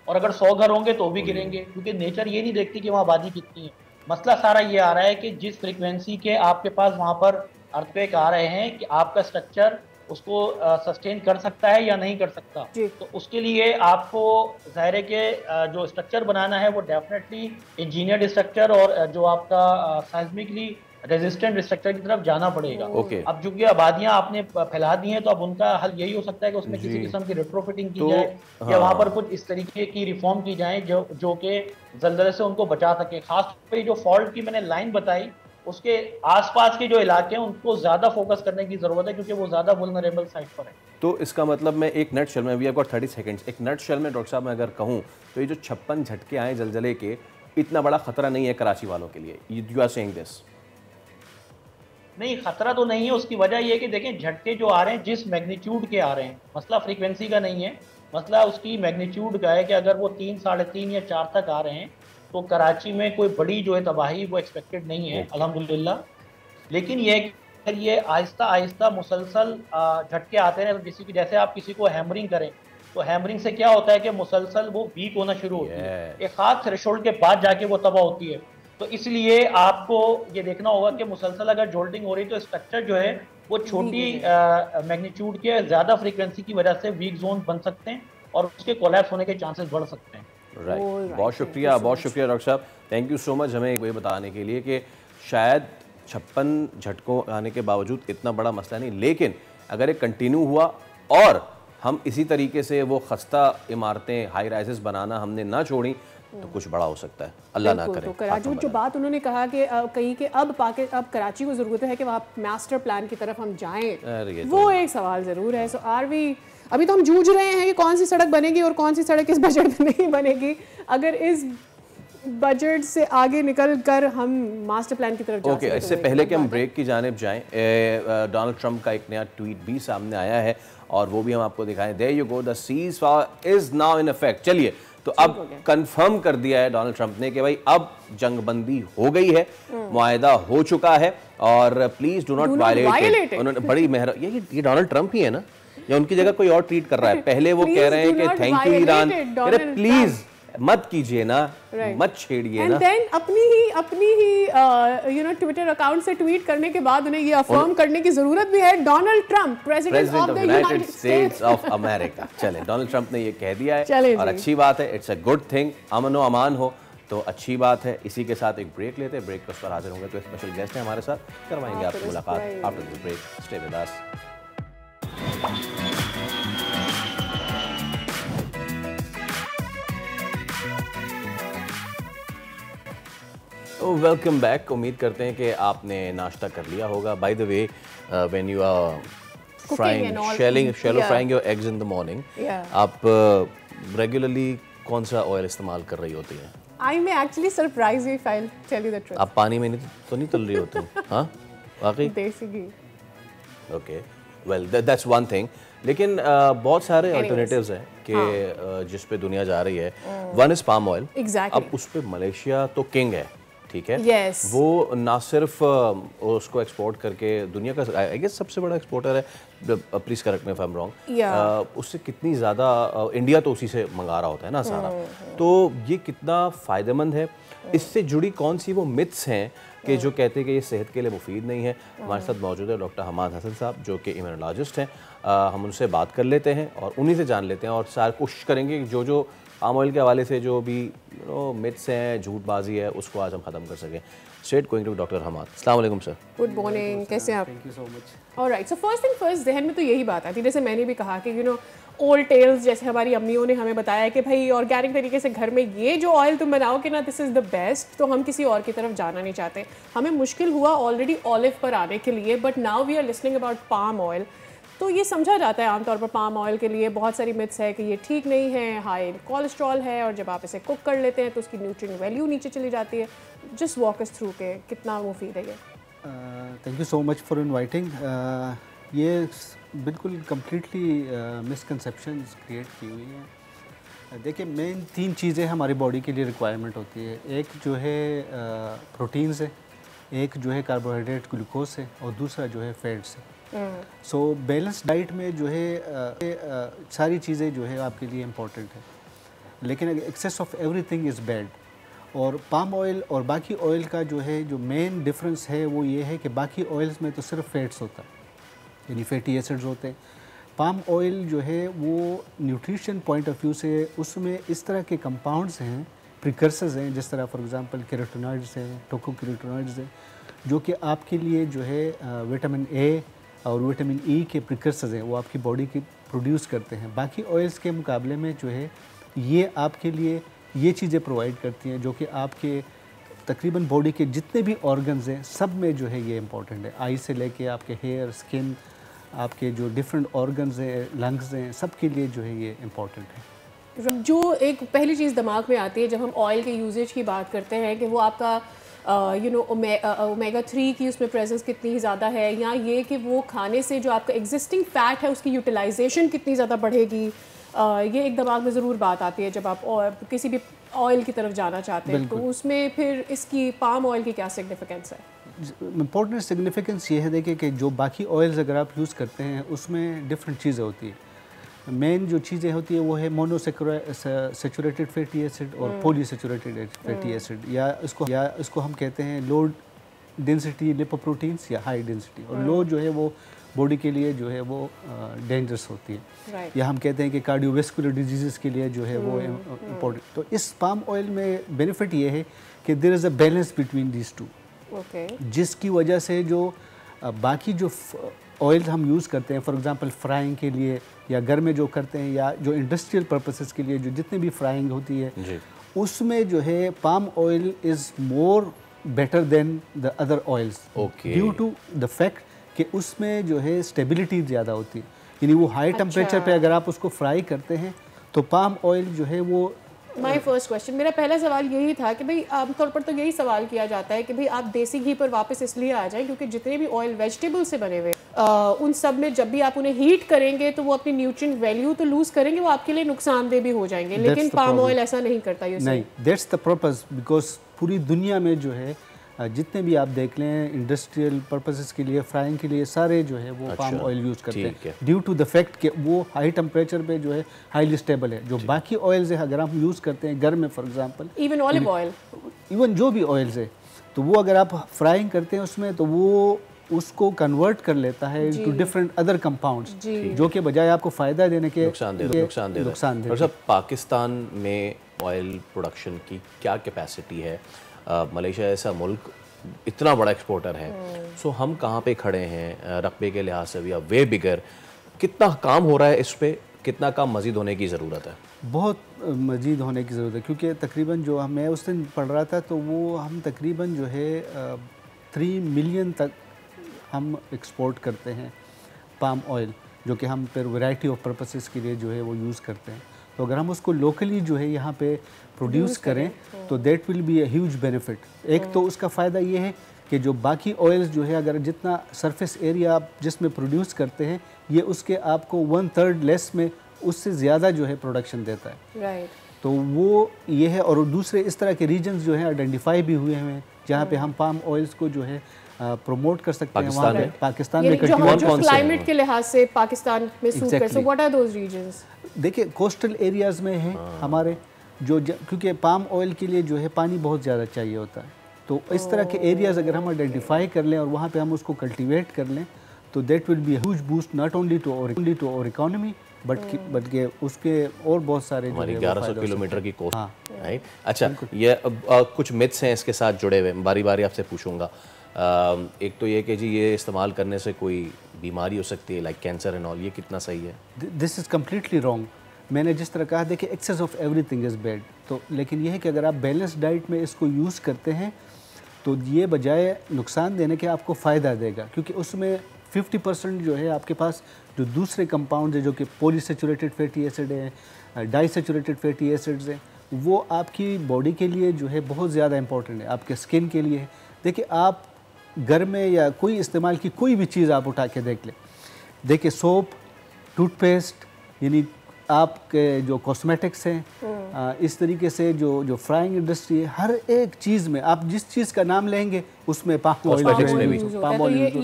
और अगर 100 घर होंगे तो भी गिरेंगे, क्योंकि नेचर ये नहीं देखती कि वहाँ आबादी कितनी है। मसला सारा ये आ रहा है कि जिस फ्रीक्वेंसी के आपके पास वहाँ पर अर्थक्वेक आ रहे हैं कि आपका स्ट्रक्चर उसको सस्टेन कर सकता है या नहीं कर सकता। तो उसके लिए आपको ज़ाहिर है कि जो स्ट्रक्चर बनाना है वो डेफिनेटली इंजीनियर्ड स्ट्रक्चर और जो आपका साइज्मिकली रेजिस्टेंट स्ट्रक्चर की तरफ जाना पड़ेगा। अब चूंकि आबादियां आपने फैला दी हैं तो अब उनका हल यही हो सकता है कि उसमें किसी किस्म की रेट्रोफिटिंग की जाए या वहां पर कुछ इस तरीके की रिफॉर्म की जाए जो कि जल्जले से उनको बचा सके। खास तौर पर जो फॉल्ट की मैंने लाइन बताई उसके आसपास के जो इलाके हैं उनको ज्यादा फोकस करने की जरूरत है, क्योंकि वो ज्यादा वल्नरेबल साइट पर है। तो इसका मतलब मैं एक नट शेल में, वी हैव गॉट 30 सेकंड्स, एक नट शेल में डॉक्टर साहब मैं अगर कहूँ तो ये जो 56 झटके आए जलजले के, इतना बड़ा खतरा नहीं है कराची वालों के लिए। You are saying this? नहीं, खतरा तो नहीं है। उसकी वजह यह है कि देखें झटके जो आ रहे हैं जिस मैग्नीट्यूड के आ रहे हैं, मसला फ्रीक्वेंसी का नहीं है, मसला उसकी मैग्नीट्यूड का है कि अगर वो 3, 3.5 या 4 तक आ रहे हैं तो कराची में कोई बड़ी जो है तबाही वो एक्सपेक्टेड नहीं है अल्हम्दुलिल्लाह। लेकिन ये आहिस्ता आहिस्ता मुसलसल झटके आते हैं, तो जैसे आप किसी को हैमरिंग करें तो हैमरिंग से क्या होता है कि मुसलसल वो वीक होना शुरू होती है, एक खास थ्रेशोल्ड के बाद जाके वो तबाह होती है। तो इसलिए आपको ये देखना होगा कि मुसलसल अगर जोल्टिंग हो रही तो स्ट्रक्चर जो है वो छोटी मैग्नीट्यूड के ज़्यादा फ्रीक्वेंसी की वजह से वीक जोन बन सकते हैं और उसके कोलैप्स होने के चांसेस बढ़ सकते हैं। राइट, बहुत शुक्रिया डॉक्टर साहब, थैंक यू सो मच हमें ये बताने के लिए कि शायद 56 झटकों आने के बावजूद इतना बड़ा मसला नहीं, लेकिन अगर ये कंटिन्यू हुआ और हम इसी तरीके से वो खस्ता इमारतें हाई राइजेस बनाना हमने ना छोड़ी तो कुछ बड़ा हो सकता है, अल्लाह ना करे। तो कराची जो बात उन्होंने कहा कि कहीं के अब कराची को ज़रूरत है कि वहाँ मास्टर प्लान की तरफ हम जाएं, वो एक सवाल ज़रूर है। सो आर वी, अभी तो हम जूझ रहे हैं कि कौन सी सड़क बनेगी और कौन सी सड़क इस बजट में नहीं बनेगी। अगर इस बजट से आगे निकल कर हम मास्टर प्लान की तरफ जा सकें। इससे पहले कि हम ब्रेक की जानिब जाएं, डोनाल्ड ट्रंप का एक नया ट्वीट भी सामने आया है और वो भी हम आपको दिखाएं। There you go, the ceasefire is now in effect. चलिए, तो अब कंफर्म कर दिया है डोनाल्ड ट्रंप ने कि भाई अब जंगबंदी हो गई है, मुआहदा हो चुका है और please do not violate it. उन्होंने बड़ी ये डोनाल्ड ट्रंप ही है ना, या उनकी जगह कोई और ट्वीट कर रहा है? पहले वो कह रहे हैं कि थैंक यू ईरान, प्लीज मत कीजिए ना, मत छेड़िए ना। देन अपनी ही ट्विटर अकाउंट से ट्वीट करने के बाद उन्हें ये अफर्म करने की जरूरत भी है, Donald Trump president of the United states of America. चले, डोनाल्ड ट्रंप ने ये कह दिया है और अच्छी बात है, इट्स अ गुड थिंग, अमन व अमान हो तो अच्छी बात है। इसी के साथ एक ब्रेक लेते हैं, ब्रेक पर हाजिर होंगे तो स्पेशल गेस्ट हैं हमारे साथ, करवाएंगे आपकी मुलाकात after the break. Stay with us. Welcome back. उम्मीद करते हैं कि आपने नाश्ता कर लिया होगा। By the way, when you are frying your eggs in the morning, आप रेगुलरली कौन सा ऑयल इस्तेमाल कर रही होती हैं? I may actually surprise you if I tell you the truth. आप पानी में तो नहीं तल रही होती? हाँ, वाकई? देसी घी। Okay, well that's one thing. लेकिन बहुत सारे अल्टरनेटिव्स हैं कि जिस पे दुनिया जा रही है। One is palm oil. अब उस पे मलेशिया तो किंग है, ठीक है? yes. वो ना सिर्फ उसको एक्सपोर्ट करके दुनिया का आई गेस सबसे बड़ा एक्सपोर्टर है, please correct me if I am wrong. उससे कितनी ज़्यादा इंडिया तो उसी से मंगा रहा होता है ना सारा। तो ये कितना फ़ायदेमंद है, इससे जुड़ी कौन सी वो मिथ्स हैं कि जो कहते हैं कि ये सेहत के लिए मुफीद नहीं है। हमारे साथ मौजूद है डॉक्टर हमाद हसन साहब जो कि इम्यूनोलॉजिस्ट हैं। हम उनसे बात कर लेते हैं और उन्हीं से जान लेते हैं और सारी कोशिश करेंगे कि जो पाम ऑयल के हवाले से जो भी मिथ्स हैं, झूठबाजी है, उसको आज हम ख़त्म कर सकें। Straight going to doctor Hammad. अस्सलाम वालेकुम सर। गुड मॉर्निंग, कैसे हैं आप? Thank you so much. Alright, so first thing first, जहन में तो यही बात आती है, जैसे मैंने भी कहा कि ओल्ड टेल्स, जैसे हमारी अम्मियों ने हमें बताया कि भाई ऑर्गेनिक तरीके से घर में ये जो ऑयल तुम बनाओगे ना, दिस इज़ द बेस्ट, तो हम किसी और की तरफ जाना नहीं चाहते। हमें मुश्किल हुआ ऑलरेडी ऑलिव पर आने के लिए, but now we are listening about palm oil. तो ये समझा जाता है आमतौर पर पाम ऑयल के लिए बहुत सारी मिथ्स है कि ये ठीक नहीं है, हाई कोलेस्ट्रॉल है और जब आप इसे कुक कर लेते हैं तो उसकी न्यूट्रिएंट वैल्यू नीचे चली जाती है। जस्ट वॉक अस थ्रू के कितना मुफीद है ये? Thank you so much for inviting. ये बिल्कुल कम्प्लीटली मिसकंसेप्शंस क्रिएट की हुई हैं। देखिए, मेन 3 चीज़ें हमारी बॉडी के लिए रिक्वायरमेंट होती है। एक जो है प्रोटीन्स है, एक जो है कार्बोहाइड्रेट ग्लूकोज है, और दूसरा जो है फैट्स है। सो बैलेंस डाइट में जो है सारी चीज़ें जो है आपके लिए इम्पोर्टेंट है, लेकिन excess of everything is bad. और पाम ऑयल और बाकी ऑयल का जो है जो मेन डिफरेंस है वो ये है कि बाकी ऑयल्स में तो सिर्फ फैट्स होता है, यानी फैटी एसिड्स होते हैं। पाम ऑयल जो है वो न्यूट्रिशन पॉइंट ऑफ व्यू से उसमें इस तरह के कंपाउंड्स हैं, प्रिकर्सर्स हैं, जिस तरह फॉर एग्जांपल कैरोटीनॉइड्स हैं, टोकोकैरोटीनॉइड्स हैं, जो कि आपके लिए जो है विटामिन ए और विटामिन ई के प्रिकर्सर्स हैं, वो आपकी बॉडी की प्रोड्यूस करते हैं। बाकी ऑयल्स के मुकाबले में जो है ये आपके लिए ये चीज़ें प्रोवाइड करती हैं जो कि आपके तकरीबन बॉडी के जितने भी ऑर्गन्स हैं सब में जो है ये इम्पॉर्टेंट है। आई से लेके आपके हेयर, स्किन, आपके जो डिफरेंट ऑर्गन्स हैं, लंग्स हैं, सब के लिए जो है ये इम्पॉर्टेंट है। जो एक पहली चीज़ दिमाग में आती है जब हम ऑयल के यूजेज की बात करते हैं कि वो आपका ओमेगा 3 की उसमें प्रेजेंस कितनी ज़्यादा है, या ये कि वो खाने से जो आपका एग्जिस्टिंग फ़ैट है उसकी यूटिलाइजेशन कितनी ज़्यादा बढ़ेगी, ये एक दिमाग में ज़रूर बात आती है जब आप किसी भी ऑयल की तरफ जाना चाहते हैं। तो उसमें फिर इसकी पाम ऑयल की क्या सिग्निफिकेंस है? इम्पोर्टेंट सिग्निफिकेंस ये है, देखिए कि जो बाकी ऑयल्स अगर आप यूज़ करते हैं उसमें डिफरेंट चीज़ें होती हैं। मेन जो चीज़ें होती है वो है मोनोसेचुरेटेड फैटी एसिड और पॉलीसेचुरेटेड फैटी एसिड, या इसको हम कहते हैं लो डेंसिटी लिपोप्रोटीन्स या हाई डेंसिटी। और लो जो है वो बॉडी के लिए जो है वो डेंजरस होती है, या हम कहते हैं कि कार्डियोवेस्कुलर डिजीज़ के लिए जो है वो इम्पोर्टेंट। तो इस पाम ऑयल में बेनिफिट ये है कि there is a balance between these two, जिसकी वजह से जो बाकी जो ऑयल हम यूज़ करते हैं, फॉर एग्जांपल फ्राइंग के लिए या घर में जो करते हैं, या जो इंडस्ट्रियल पर्पसेस के लिए जो जितनी भी फ्राइंग होती है उसमें जो है palm oil is more better than the other oils, due to the fact कि उसमें जो है स्टेबिलिटी ज़्यादा होती है। यानी वो हाई टेम्परेचर पे अगर आप उसको फ्राई करते हैं तो पाम ऑयल जो है वो माय फर्स्ट क्वेश्चन, मेरा पहला सवाल यही था कि भाई आमतौर पर तो यही सवाल किया जाता है कि भाई आप देसी घी पर वापस इसलिए आ जाएं क्योंकि जितने भी ऑयल वेजिटेबल से बने हुए उन सब में जब भी आप उन्हें हीट करेंगे तो वो अपनी न्यूट्रिएंट वैल्यू तो लूज करेंगे, वो आपके लिए नुकसानदेह भी हो जाएंगे। लेकिन पाम ऑयल ऐसा नहीं करता। नहीं, दैट्स द पर्पस, बिकॉज पूरी दुनिया में जो है जितने भी आप देख लें इंडस्ट्रियल पर्पसेस के लिए, फ्राइंग के लिए, सारे जो है वो पाम ऑयल यूज़ करते हैं ड्यू टू द फैक्ट कि वो हाई टेम्परेचर पे जो है हाईली स्टेबल है। जो बाकी ऑयल्स है अगर हम यूज़ करते हैं घर में, for example even olive oil, even जो भी ऑयल्स है, तो वो अगर आप फ्राइंग करते हैं उसमें तो वो उसको कन्वर्ट कर लेता है इनटू डिफरेंट अदर कंपाउंड्स, जो कि बजाय आपको फ़ायदा देने के नुकसान दे। पाकिस्तान में ऑयल प्रोडक्शन की क्या कैपेसिटी है? मलेशिया ऐसा मुल्क इतना बड़ा एक्सपोर्टर है, सो हम कहाँ पे खड़े हैं रकबे के लिहाज से, या वे बिगर कितना काम हो रहा है इस पे, कितना काम मज़ीद होने की ज़रूरत है? बहुत मज़ीद होने की ज़रूरत है, क्योंकि तकरीबन जो मैं उस दिन पढ़ रहा था तो वो हम तकरीबन जो है 3 मिलियन तक हम एक्सपोर्ट करते हैं पाम ऑयल, जो कि हम फिर वैरायटी ऑफ पर्पसेस के लिए जो है वो यूज़ करते हैं। तो अगर हम उसको लोकली जो है यहाँ पे प्रोड्यूस करें तो that will be a huge benefit. एक तो उसका फ़ायदा ये है कि जो बाकी ऑयल्स जो है अगर जितना सरफेस एरिया आप जिसमें प्रोड्यूस करते हैं ये उसके आपको 1/3 लेस में उससे ज़्यादा जो है प्रोडक्शन देता है। तो वो ये है। और दूसरे इस तरह के रीजन्स जो हैं आइडेंटिफाई भी हुए हैं जहाँ पे हम पाम ऑयल्स को जो है प्रमोट कर सकते हैं। वहाँ पे पाकिस्तान में क्लाइमेट के लिहाज से पाकिस्तान में सूट कर, so what are those reasons? देखिए कोस्टल एरियाज़ में है हमारे क्योंकि पाम ऑयल के लिए जो है पानी बहुत ज़्यादा चाहिए होता है, तो इस तरह के एरियाज़ अगर हम आइडेंटिफाई कर लें और वहाँ पे हम उसको कल्टीवेट कर लें तो that will be huge boost not only to our economy but के उसके और बहुत सारे हमारी 1100 किलोमीटर की कोस्ट। राइट, अच्छा ये कुछ मिथ्स हैं इसके साथ जुड़े हुए, बारी बारी आपसे पूछूंगा। एक तो ये कि जी ये इस्तेमाल करने से कोई बीमारी हो सकती है लाइक कैंसर एंड ऑल, ये कितना सही है? This is completely wrong. मैंने जिस तरह कहा देखिए excess of everything is bad, तो लेकिन ये है कि अगर आप बैलेंस डाइट में इसको यूज़ करते हैं तो ये बजाय नुकसान देने के आपको फ़ायदा देगा, क्योंकि उसमें 50% जो है आपके पास जो दूसरे कंपाउंड है जो कि पॉलीसेचुरेटेड फैटी एसिड है, डाईसेचुरेटेड फैटी एसिड्स हैं, वो आपकी बॉडी के लिए जो है बहुत ज़्यादा इम्पोर्टेंट है, आपके स्किन के लिए है। देखिए आप घर में या कोई इस्तेमाल की कोई भी चीज़ आप उठा के देख लें, देखिए सोप, टूथपेस्ट, यानी आपके जो कॉस्मेटिक्स हैं, इस तरीके से जो फ्राइंग इंडस्ट्री है, हर एक चीज़ में आप जिस चीज़ का नाम लेंगे उसमें पाम ऑयल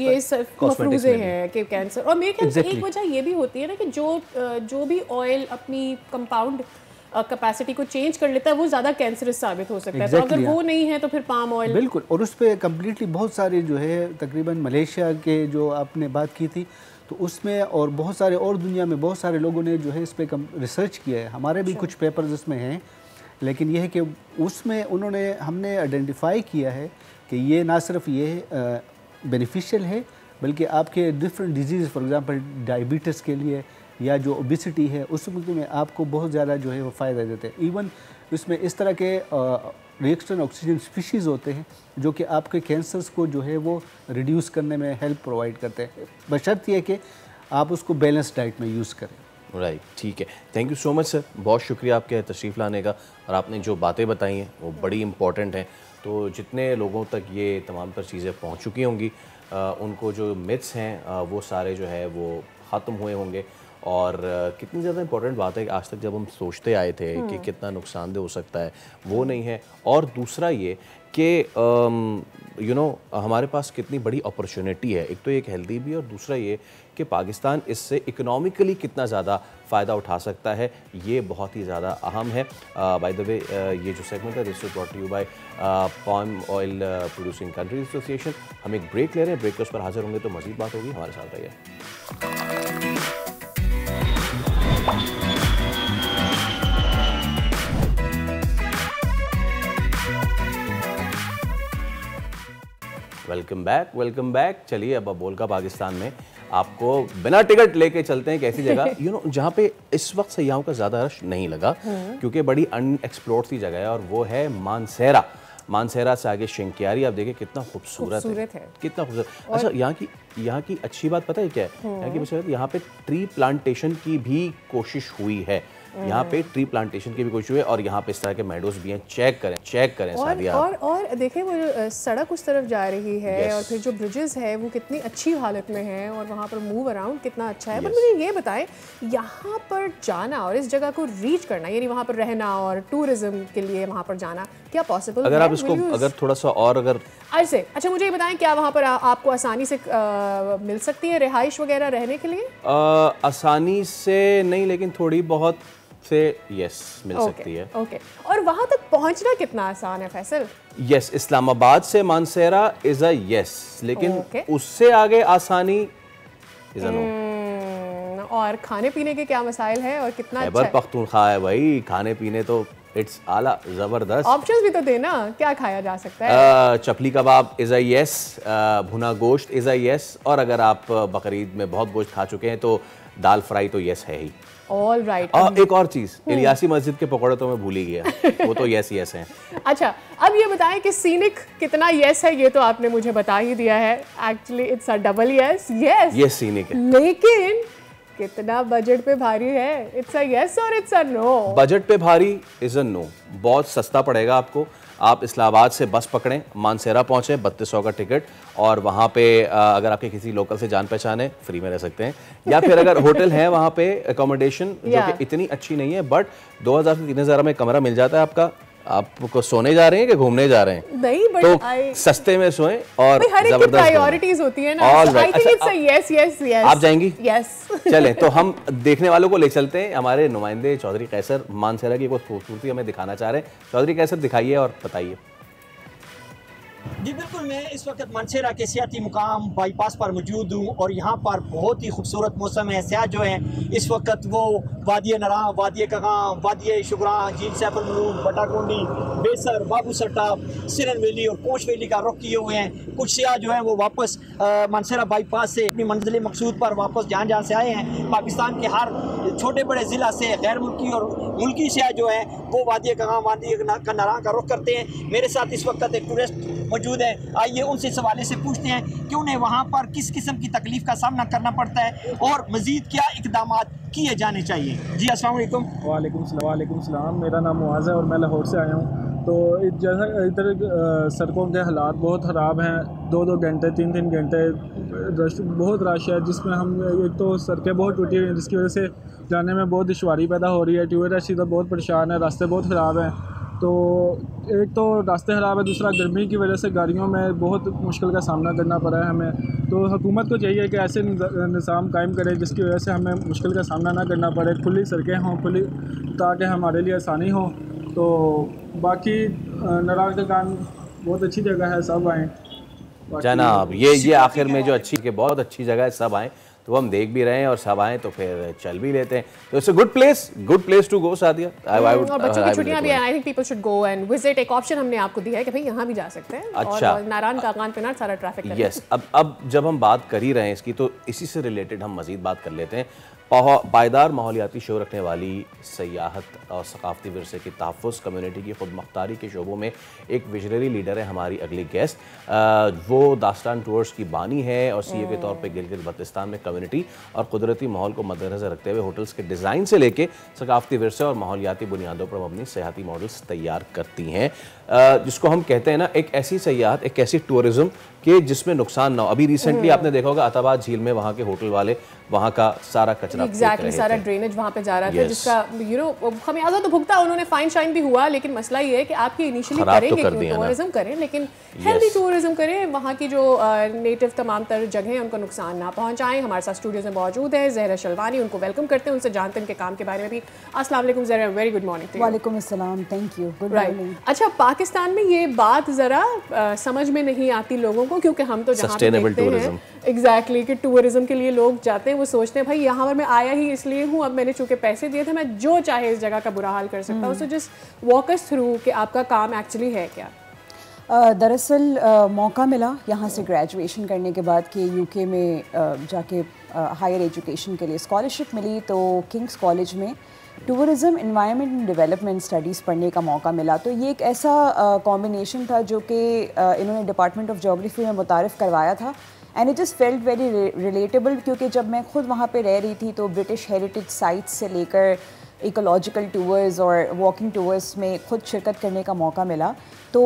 ये मफरूज़े हैं कि कैंसर। और मेरे ख्याल से एक वजह ये भी होती है ना कि जो भी ऑयल अपनी कंपाउंड कैपेसिटी को चेंज कर लेता है वो ज़्यादा कैंसरस साबित हो सकता है। तो अगर वो नहीं है तो फिर पाम ऑयल बिल्कुल। और उस पर कम्प्लीटली बहुत सारे जो है तकरीबन मलेशिया के जो आपने बात की थी तो उसमें और बहुत सारे और दुनिया में बहुत सारे लोगों ने जो है इस पर रिसर्च किया है। हमारे भी कुछ पेपर्स इसमें हैं, लेकिन यह है कि उसमें हमने आइडेंटिफाई किया है कि ये ना सिर्फ ये बेनिफिशियल है बल्कि आपके different disease, for example diabetes के लिए या जो ओबेसिटी है उसमें आपको बहुत ज़्यादा जो है वो फ़ायदा देते हैं। इवन इसमें इस तरह के रिएक्शन ऑक्सीजन स्पीशीज़ होते हैं जो कि आपके कैंसर्स को जो है वो रिड्यूस करने में हेल्प प्रोवाइड करते हैं, बशर्ते ये कि आप उसको बैलेंस डाइट में यूज़ करें। राइट, ठीक है। Thank you so much sir, बहुत शुक्रिया आपके तशरीफ़ लाने का, और आपने जो बातें बताई हैं वो बड़ी इंपॉर्टेंट हैं। तो जितने लोगों तक ये तमाम तर चीज़ें पहुँच चुकी होंगी, उनको जो मिथ्स हैं वो सारे जो है वो ख़त्म हुए होंगे। और कितनी ज़्यादा इंपॉर्टेंट बात है कि आज तक जब हम सोचते आए थे कि कितना नुकसानदेह हो सकता है, वो नहीं है। और दूसरा ये कि हमारे पास कितनी बड़ी अपॉर्चुनिटी है, एक तो एक हेल्दी भी, और दूसरा ये कि पाकिस्तान इससे इकोनॉमिकली कितना ज़्यादा फ़ायदा उठा सकता है, ये बहुत ही ज़्यादा अहम है। बाय द वे ये जो सेगमेंट है this is brought to you by palm oil producing countries association. हम एक ब्रेक ले रहे हैं, ब्रेक के उस पर हाजिर होंगे तो मज़ीद बात होगी, हमारे साथ रहिए। Welcome back. चलिए अब बोल का पाकिस्तान में आपको बिना टिकट लेके चलते हैं कैसी जगह जहाँ पे इस वक्त सयाहों का ज़्यादा रश नहीं लगा, क्योंकि बड़ी अनएक्सप्लोर्ड सी जगह है, और वो है मानसेरा। मानसेरा से आगे शिंक्यारी, आप देखिए कितना खूबसूरत है, कितना खूबसूरत। अच्छा, यहाँ की अच्छी बात पता है क्या है? यहाँ की यहाँ पे ट्री प्लांटेशन की भी कोशिश हुई है, यहाँ पे ट्री प्लांटेशन की भी कोशिश हुई है, और यहाँ पे इस तरह के मेडोज भी हैं। चेक करें सादिया। और देखें वो सड़क उस तरफ जा रही है, और फिर जो ब्रिजेस है वो कितनी अच्छी हालत में है, और वहाँ पर मूव अराउंड कितना अच्छा है। पर मुझे ये बताएं, यहाँ पर जाना और इस जगह को रीच करना, यानी वहाँ पर रहना और टूरिज्म के लिए वहाँ पर जाना, क्या पॉसिबल अगर आप इसको अगर थोड़ा सा और अच्छा मुझे ये बताएं, क्या वहाँ पर आपको आसानी से मिल सकती है रिहाइश वगैरह रहने के लिए? आसानी से नहीं, लेकिन थोड़ी बहुत से यस मिल सकती है। ओके। और वहां तक पहुंचना कितना आसान है फैसल? यस, इस्लामाबाद से मानसेरा इज अ यस, लेकिन उससे आगे आसानी इज अ नो। और खाने पीने के क्या मसाइल है और कितना अच्छा है? खैबर पख्तूनख्वा है भाई, खाने पीने तो इट्स आला जबरदस्त। ऑप्शंस भी तो देना, क्या खाया जा सकता है? चपली कबाब इज अ यस, भुना गोश्त इज अ यस, और अगर आप बकरीद में बहुत गोश्त खा चुके हैं तो दाल फ्राई तो यस है ही। All right. एक और चीज, इलियासी मस्जिद के पकौड़े तो मैं भूल ही गया, वो तो यस हैं। अच्छा, अब ये बताएं कि सीनिक कितना यस है, ये तो आपने मुझे बता ही दिया है। Actually it's a double yes. Yes scenic है, लेकिन कितना बजट पे भारी है? इट्स अ यस और इट्स अ नो? बजट पे भारी इज अ नो। बहुत सस्ता पड़ेगा आपको। आप इस्लामाबाद से बस पकड़ें, मानसेरा पहुंचे, 3200 का टिकट, और वहाँ पे अगर आपके किसी लोकल से जान पहचान है फ्री में रह सकते हैं, या फिर अगर होटल है वहाँ पे अकोमोडेशन जो कि इतनी अच्छी नहीं है, बट 2000 से 3000 में कमरा मिल जाता है आपका। आपको सोने जा रहे हैं कि घूमने जा रहे हैं? नहीं, बट तो सस्ते में सोएं और हर एक की प्रायोरिटीज होती है ना। आई think it's a yes yes yes. आप जाएंगी? यस। चलें, तो हम देखने वालों को ले चलते हैं। हमारे नुमाइंदे चौधरी कैसर मानसेरा की कुछ खूबसूरती हमें दिखाना चाह रहे हैं। चौधरी कैसर, दिखाइए और बताइए। जी बिल्कुल, मैं इस वक्त मानसेरा के सियाती मुकाम बाईपास पर मौजूद हूँ, और यहाँ पर बहुत ही खूबसूरत मौसम है। सयाह जो हैं इस वक्त वो वादी नरा, वादी कगाम, वादी शुगरा, झील सैफुल मलूक, बटाकोंडी, बेसर, बाबू सट्टाब, सिरन वैली और कोच वैली का रुख किए हुए हैं। कुछ सयाह जो हैं वो वापस मानसेरा बाईपास से अपनी मंजिल मकसूद पर वापस जहाँ से आए हैं, पाकिस्तान के हर छोटे बड़े ज़िला से गैर मुल्की और मुल्की सयाह जो हैं वो वादी कगाम, वादी नरा का रुख करते हैं। मेरे साथ इस वक्त एक टूरिस्ट मौजूद है, आइए उनसे इस हवाले से पूछते हैं कि उन्हें वहाँ पर किस किस्म की तकलीफ का सामना करना पड़ता है और मज़ीद क्या इकदाम किए जाने चाहिए। जी अस्सलाम वालेकुम। वालेकुम सलाम। मेरा नाम मुआज़ है और मैं लाहौर से आया हूँ। तो जैसा इधर सड़कों के हालात बहुत ख़राब हैं, 2-2 घंटे 3-3 घंटे बहुत रश है, जिसमें हम एक तो सड़कें बहुत टूटी हुई हैं जिसकी वजह से जाने में बहुत दुश्वारी पैदा हो रही है। टूरिस्ट इधर बहुत परेशान है, रास्ते बहुत ख़राब हैं। तो एक तो रास्ते ख़राब है, दूसरा गर्मी की वजह से गाड़ियों में बहुत मुश्किल का सामना करना पड़ा है हमें। तो हुकूमत को चाहिए कि ऐसे निज़ाम कायम करे जिसकी वजह से हमें मुश्किल का सामना ना करना पड़े, खुली सड़कें हों खुली, ताकि हमारे लिए आसानी हो। तो बाकी नारायण बहुत अच्छी जगह है, सब आएँ जनाब। ये आखिर में जो अच्छी कि बहुत अच्छी जगह है, सब आएँ, तो हम देख भी रहे हैं और सब आए तो फिर चल भी लेते हैं। तो it's a good place to go Sadia. और बच्चों की छुट्टियां भी हैं, I think people should go and visit. एक ऑप्शन हमने आपको दिया है कि भाई यहाँ भी जा सकते हैं। अच्छा। और नारायण काकान पे ना सारा ट्रैफिक यस। अब जब हम बात कर ही रहे हैं इसकी, तो इसी से रिलेटेड हम मजीद बात कर लेते हैं। पायदार माहौलियाती शो रखने वाली सयाहत और सकाफती विरसे की तहफ़्फ़ुज़, कम्यूनिटी की खुद मुख्तारी के शोबों में एक विजनरी लीडर है हमारी अगली गेस्ट। वो दास्तान टूर्स की बानी है और सीईओ के तौर पे गिलगित बल्तिस्तान में कम्यूनिटी और कुदरती माहौल को मद्देनज़र रखते हुए होटल्स के डिज़ाइन से लेके सकाफती विरसे और माहौलियाती बुनियादों पर मबनी सयाहती मॉडल्स तैयार करती हैं, जिसको हम कहते हैं ना एक ऐसी सयाहत, एक ऐसी टूरिज़्म कि जिसमें नुकसान ना हो। अभी रिसेंटली आपने देखा होगा अताबाद झील में वहाँ के होटल वाले वहाँ का सारा कचरा एग्जैक्टली सारा ड्रेनेज वहाँ पे जा रहा था, जिसका खमियाजा तो भुगता उन्होंने, फाइन शाइन भी हुआ। लेकिन मसला ये है कि आपकी इनिशियली करेंगे टूरिज्म करें, लेकिन हेल्दी टूरिज्म करें, वहाँ की जो नेटिव तमाम तर जगह हैं उनको नुकसान ना पहुँचाएं। हमारे साथ स्टूडियो में मौजूद है ज़हरा शलवानी, उनको वेलकम करते हैं, उनसे जानते हैं उनके काम के बारे में भी। अस्सलाम वालेकुम ज़हरा, वेरी गुड मॉर्निंग। वालेकुम अस्सलाम, थैंक यू, गुड मॉर्निंग। अच्छा, पाकिस्तान में ये बात ज़रा समझ में नहीं आती लोगों को, क्योंकि हम तो जहाँ पे देखते हैं एग्जैक्टली कि टूरिज्म के लिए लोग जाते हैं, वो सोचते हैं भाई यहाँ पर मैं आया ही इसलिए हूँ, अब मैंने चूँकि पैसे दिए थे मैं जो चाहे इस जगह का बुरा हाल कर सकता हूँ। So just walk us through कि आपका काम एक्चुअली है क्या। दरअसल मौका मिला यहाँ से ग्रेजुएशन करने के बाद कि यूके में जाके हायर एजुकेशन के लिए स्कॉलरशिप मिली, तो किंग्स कॉलेज में tourism environment and development studies पढ़ने का मौका मिला। तो ये एक ऐसा कॉम्बिनेशन था जो कि इन्होंने डिपार्टमेंट ऑफ जोग्राफी में मुतारिफ़ करवाया था, and it is felt very relatable, क्योंकि जब मैं खुद वहाँ पे रह रही थी तो ब्रिटिश हेरिटेज साइट्स से लेकर इकोलॉजिकल टूर्स और वॉकिंग टूर्स में खुद शिरकत करने का मौका मिला। तो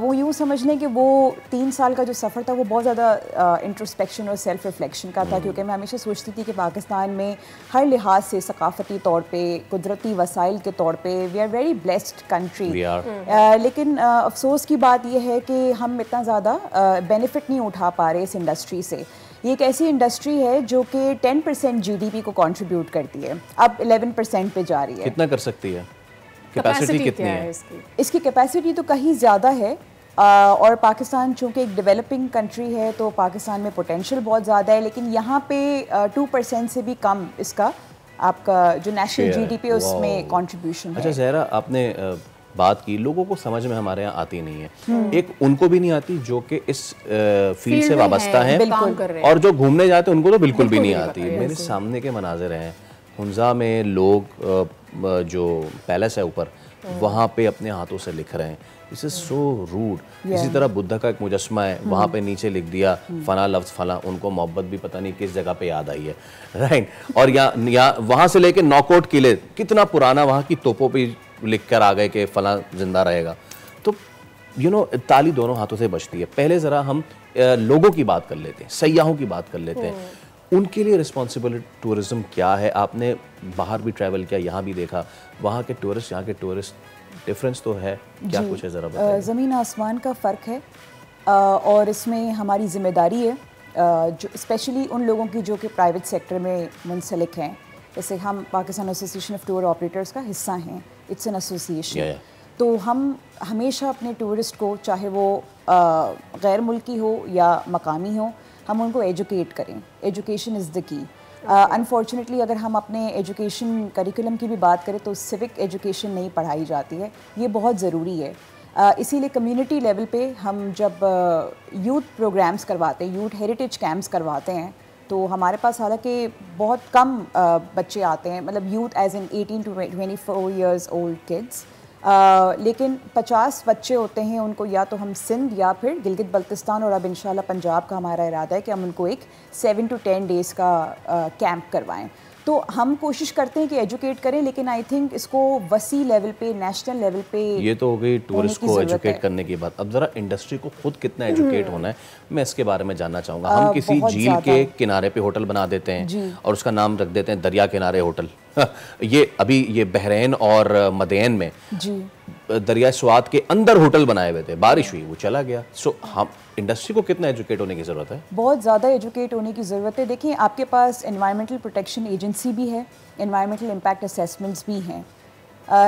वो यूँ समझ लें कि वो 3 साल का जो सफ़र था वो बहुत ज़्यादा इंट्रोस्पेक्शन और सेल्फ रिफ्लेक्शन का था, क्योंकि मैं हमेशा सोचती थी कि पाकिस्तान में हर लिहाज से सकाफ़ती तौर पे, कुदरती वसाइल के तौर पे we are very blessed country. लेकिन अफसोस की बात यह है कि हम इतना ज़्यादा बेनिफिट नहीं उठा पा रहे इस इंडस्ट्री से। ये एक ऐसी इंडस्ट्री है जो कि 10% GDP को कंट्रीब्यूट करती है, अब 11% पे जा रही है। कितना कर सकती है? कैपेसिटी कितनी है इसकी कैपेसिटी तो कहीं ज़्यादा है, और पाकिस्तान चूँकि एक डेवलपिंग कंट्री है तो पाकिस्तान में पोटेंशियल बहुत ज़्यादा है, लेकिन यहाँ पे 2% से भी कम इसका आपका जो नेशनल GDP उसमें कंट्रीब्यूशन है। अच्छा ज़हरा, आपने बात की लोगों को समझ में हमारे यहाँ आती नहीं है, एक उनको भी नहीं आती जो कि इस फील्ड से वाबस्ता है, और जो घूमने जाते हैं उनको तो बिल्कुल भी नहीं आती। मेरे सामने के मनाजिर हैं, हुंजा में लोग जो पैलेस है ऊपर, वहाँ पे अपने हाथों से लिख रहे हैं, दिस इज सो रूड। इसी तरह बुद्धा का एक मुजस्मा है, वहाँ पे नीचे लिख दिया फला लफ्ज़ फला, उनको मोहब्बत भी पता नहीं किस जगह पे याद आई है, राइट। और या वहाँ से लेके नौकोट किले, कितना पुराना, वहाँ की तोपों पे लिख कर आ गए कि फला जिंदा रहेगा। तो ताली दोनों हाथों से बचती है। पहले ज़रा हम लोगों की बात कर लेते हैं, सयाहों की बात कर लेते हैं, उनके लिए रिस्पॉन्सिबल टूरिज़्म क्या है? आपने बाहर भी ट्रैवल किया, यहाँ भी देखा, वहाँ के टूरिस्ट यहाँ के टूरिस्ट डिफरेंस तो है, क्या कुछ है ज़रा बताइए। ज़मीन आसमान का फ़र्क है, और इसमें हमारी ज़िम्मेदारी है, जो स्पेशली उन लोगों की जो कि प्राइवेट सेक्टर में मुंसलिक हैं। जैसे हम Pakistan association of tour operators का हिस्सा हैं, इट्स एन एसोसिएशन। तो हम हमेशा अपने टूरिस्ट को, चाहे वो गैर मुल्की हो या मकामी हो, हम उनको एजुकेट करें। Education is the key. Unfortunately अगर हम अपने एजुकेशन करिकुलम की भी बात करें तो सिविक एजुकेशन नहीं पढ़ाई जाती है, ये बहुत ज़रूरी है। इसीलिए कम्युनिटी लेवल पे हम जब यूथ प्रोग्राम्स करवाते हैं, यूथ हेरिटेज कैंप्स करवाते हैं, तो हमारे पास हालांकि बहुत कम बच्चे आते हैं, मतलब youth as in 18 to 24 years old kids, लेकिन 50 बच्चे होते हैं। उनको या तो हम सिंध या फिर गिलगित बल्तिस्तान और अब इंशाल्लाह पंजाब का हमारा इरादा है कि हम उनको एक 7 to 10 days का कैंप करवाएं। तो हम कोशिश करते हैं कि एजुकेट करें, लेकिन आई थिंक इसको वसी लेवल पे, नेशनल लेवल पे, ये तो हो गई टूरिस्ट को एजुकेट करने की बात। अब जरा इंडस्ट्री को खुद कितना एजुकेट होना है, मैं इसके बारे में जानना चाहूँगा। हम किसी झील के किनारे पे होटल बना देते हैं और उसका नाम रख देते हैं दरिया किनारे होटल। ये अभी ये बहरैन और मदेन में दरिया स्वात के अंदर होटल बनाए हुए थे, बारिश हुई वो चला गया। सो हम इंडस्ट्री को कितना एजुकेट होने की ज़रूरत है? बहुत ज़्यादा एजुकेट होने की ज़रूरत है। देखिए आपके पास एनवायरमेंटल प्रोटेक्शन एजेंसी भी है, एनवायरमेंटल इम्पैक्ट असेसमेंट्स भी हैं,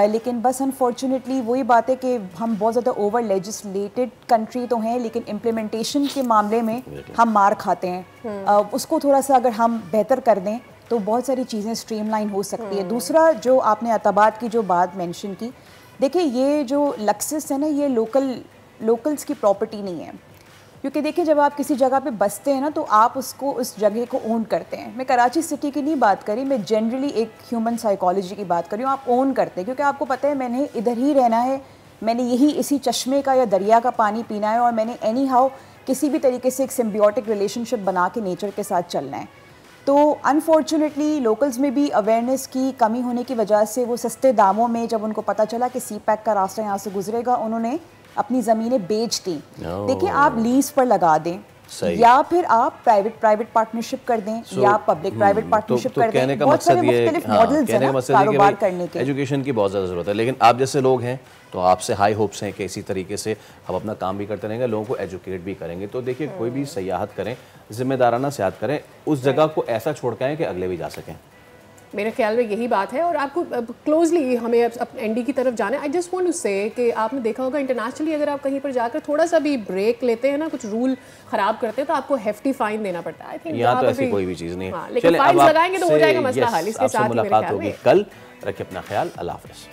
लेकिन बस अनफॉर्चुनेटली वही बात है कि हम बहुत ज़्यादा ओवर लेजिस्लेटेड कंट्री तो हैं, लेकिन इम्प्लीमेंटेशन के मामले में हम मार खाते हैं। उसको थोड़ा सा अगर हम बेहतर कर दें तो बहुत सारी चीज़ें स्ट्रीमलाइन हो सकती है। दूसरा जो आपने अताबाद की जो बात मेंशन की, देखिए ये जो लक्सिस है ना, ये लोकल्स की प्रॉपर्टी नहीं है, क्योंकि देखिए जब आप किसी जगह पे बसते हैं ना तो आप उसको उस जगह को ओन करते हैं। मैं कराची सिटी की नहीं बात करी, मैं जनरली एक ह्यूमन साइकोलॉजी की बात कर रही हूँ। आप ओन करते हैं क्योंकि आपको पता है मैंने इधर ही रहना है, मैंने यही इसी चश्मे का या दरिया का पानी पीना है और मैंने एनी हाउ किसी भी तरीके से एक सिम्बियोटिक रिलेशनशिप बना के नेचर के साथ चलना है। तो अनफॉर्चुनेटली लोकल्स में भी अवेयरनेस की कमी होने की वजह से वो सस्ते दामों में, जब उनको पता चला कि सी पैक का रास्ता यहाँ से गुजरेगा, उन्होंने अपनी ज़मीनें बेच दी। देखिए आप लीज पर लगा दें या फिर आप प्राइवेट पार्टनरशिप कर दें या पब्लिक प्राइवेट पार्टनरशिप कर दें। बहुत सारे मुख्तलिफ मॉडल्स हैं ना कारोबार करने के। एजुकेशन की बहुत ज़्यादा ज़रूरत है, लेकिन आप जैसे लोग हैं तो आपसे हाई होप्स हैं कि इसी तरीके से हम अपना काम भी करते रहेंगे, लोगों को एजुकेट भी करेंगे। तो देखिए कोई भी सयाहत करें, जिम्मेदाराना सयाहत करें, उस जगह को ऐसा छोड़ के आएँ कि अगले भी जा सकें। मेरे ख्याल में यही बात है। और आपको क्लोजली हमें अब एनडी की तरफ जाना है। आई जस्ट वांट टू से कि आपने देखा होगा इंटरनेशनली अगर आप कहीं पर जाकर थोड़ा सा भी ब्रेक लेते हैं ना, कुछ रूल खराब करते हैं तो आपको हेफ्टी फाइन देना पड़ता है। आई थिंक यहाँ तो ऐसी कोई भी चीज़ नहीं है। लेकिन फाइन लगाएंगे तो हो जाएगा मसला हल। इसके साथ मुलाकात होगी कल। रखिए अपना ख्याल। अल्लाह हाफ़िज़।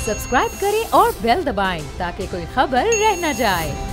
सब्सक्राइब करें और बेल दबाएं ताकि कोई खबर रह न जाए।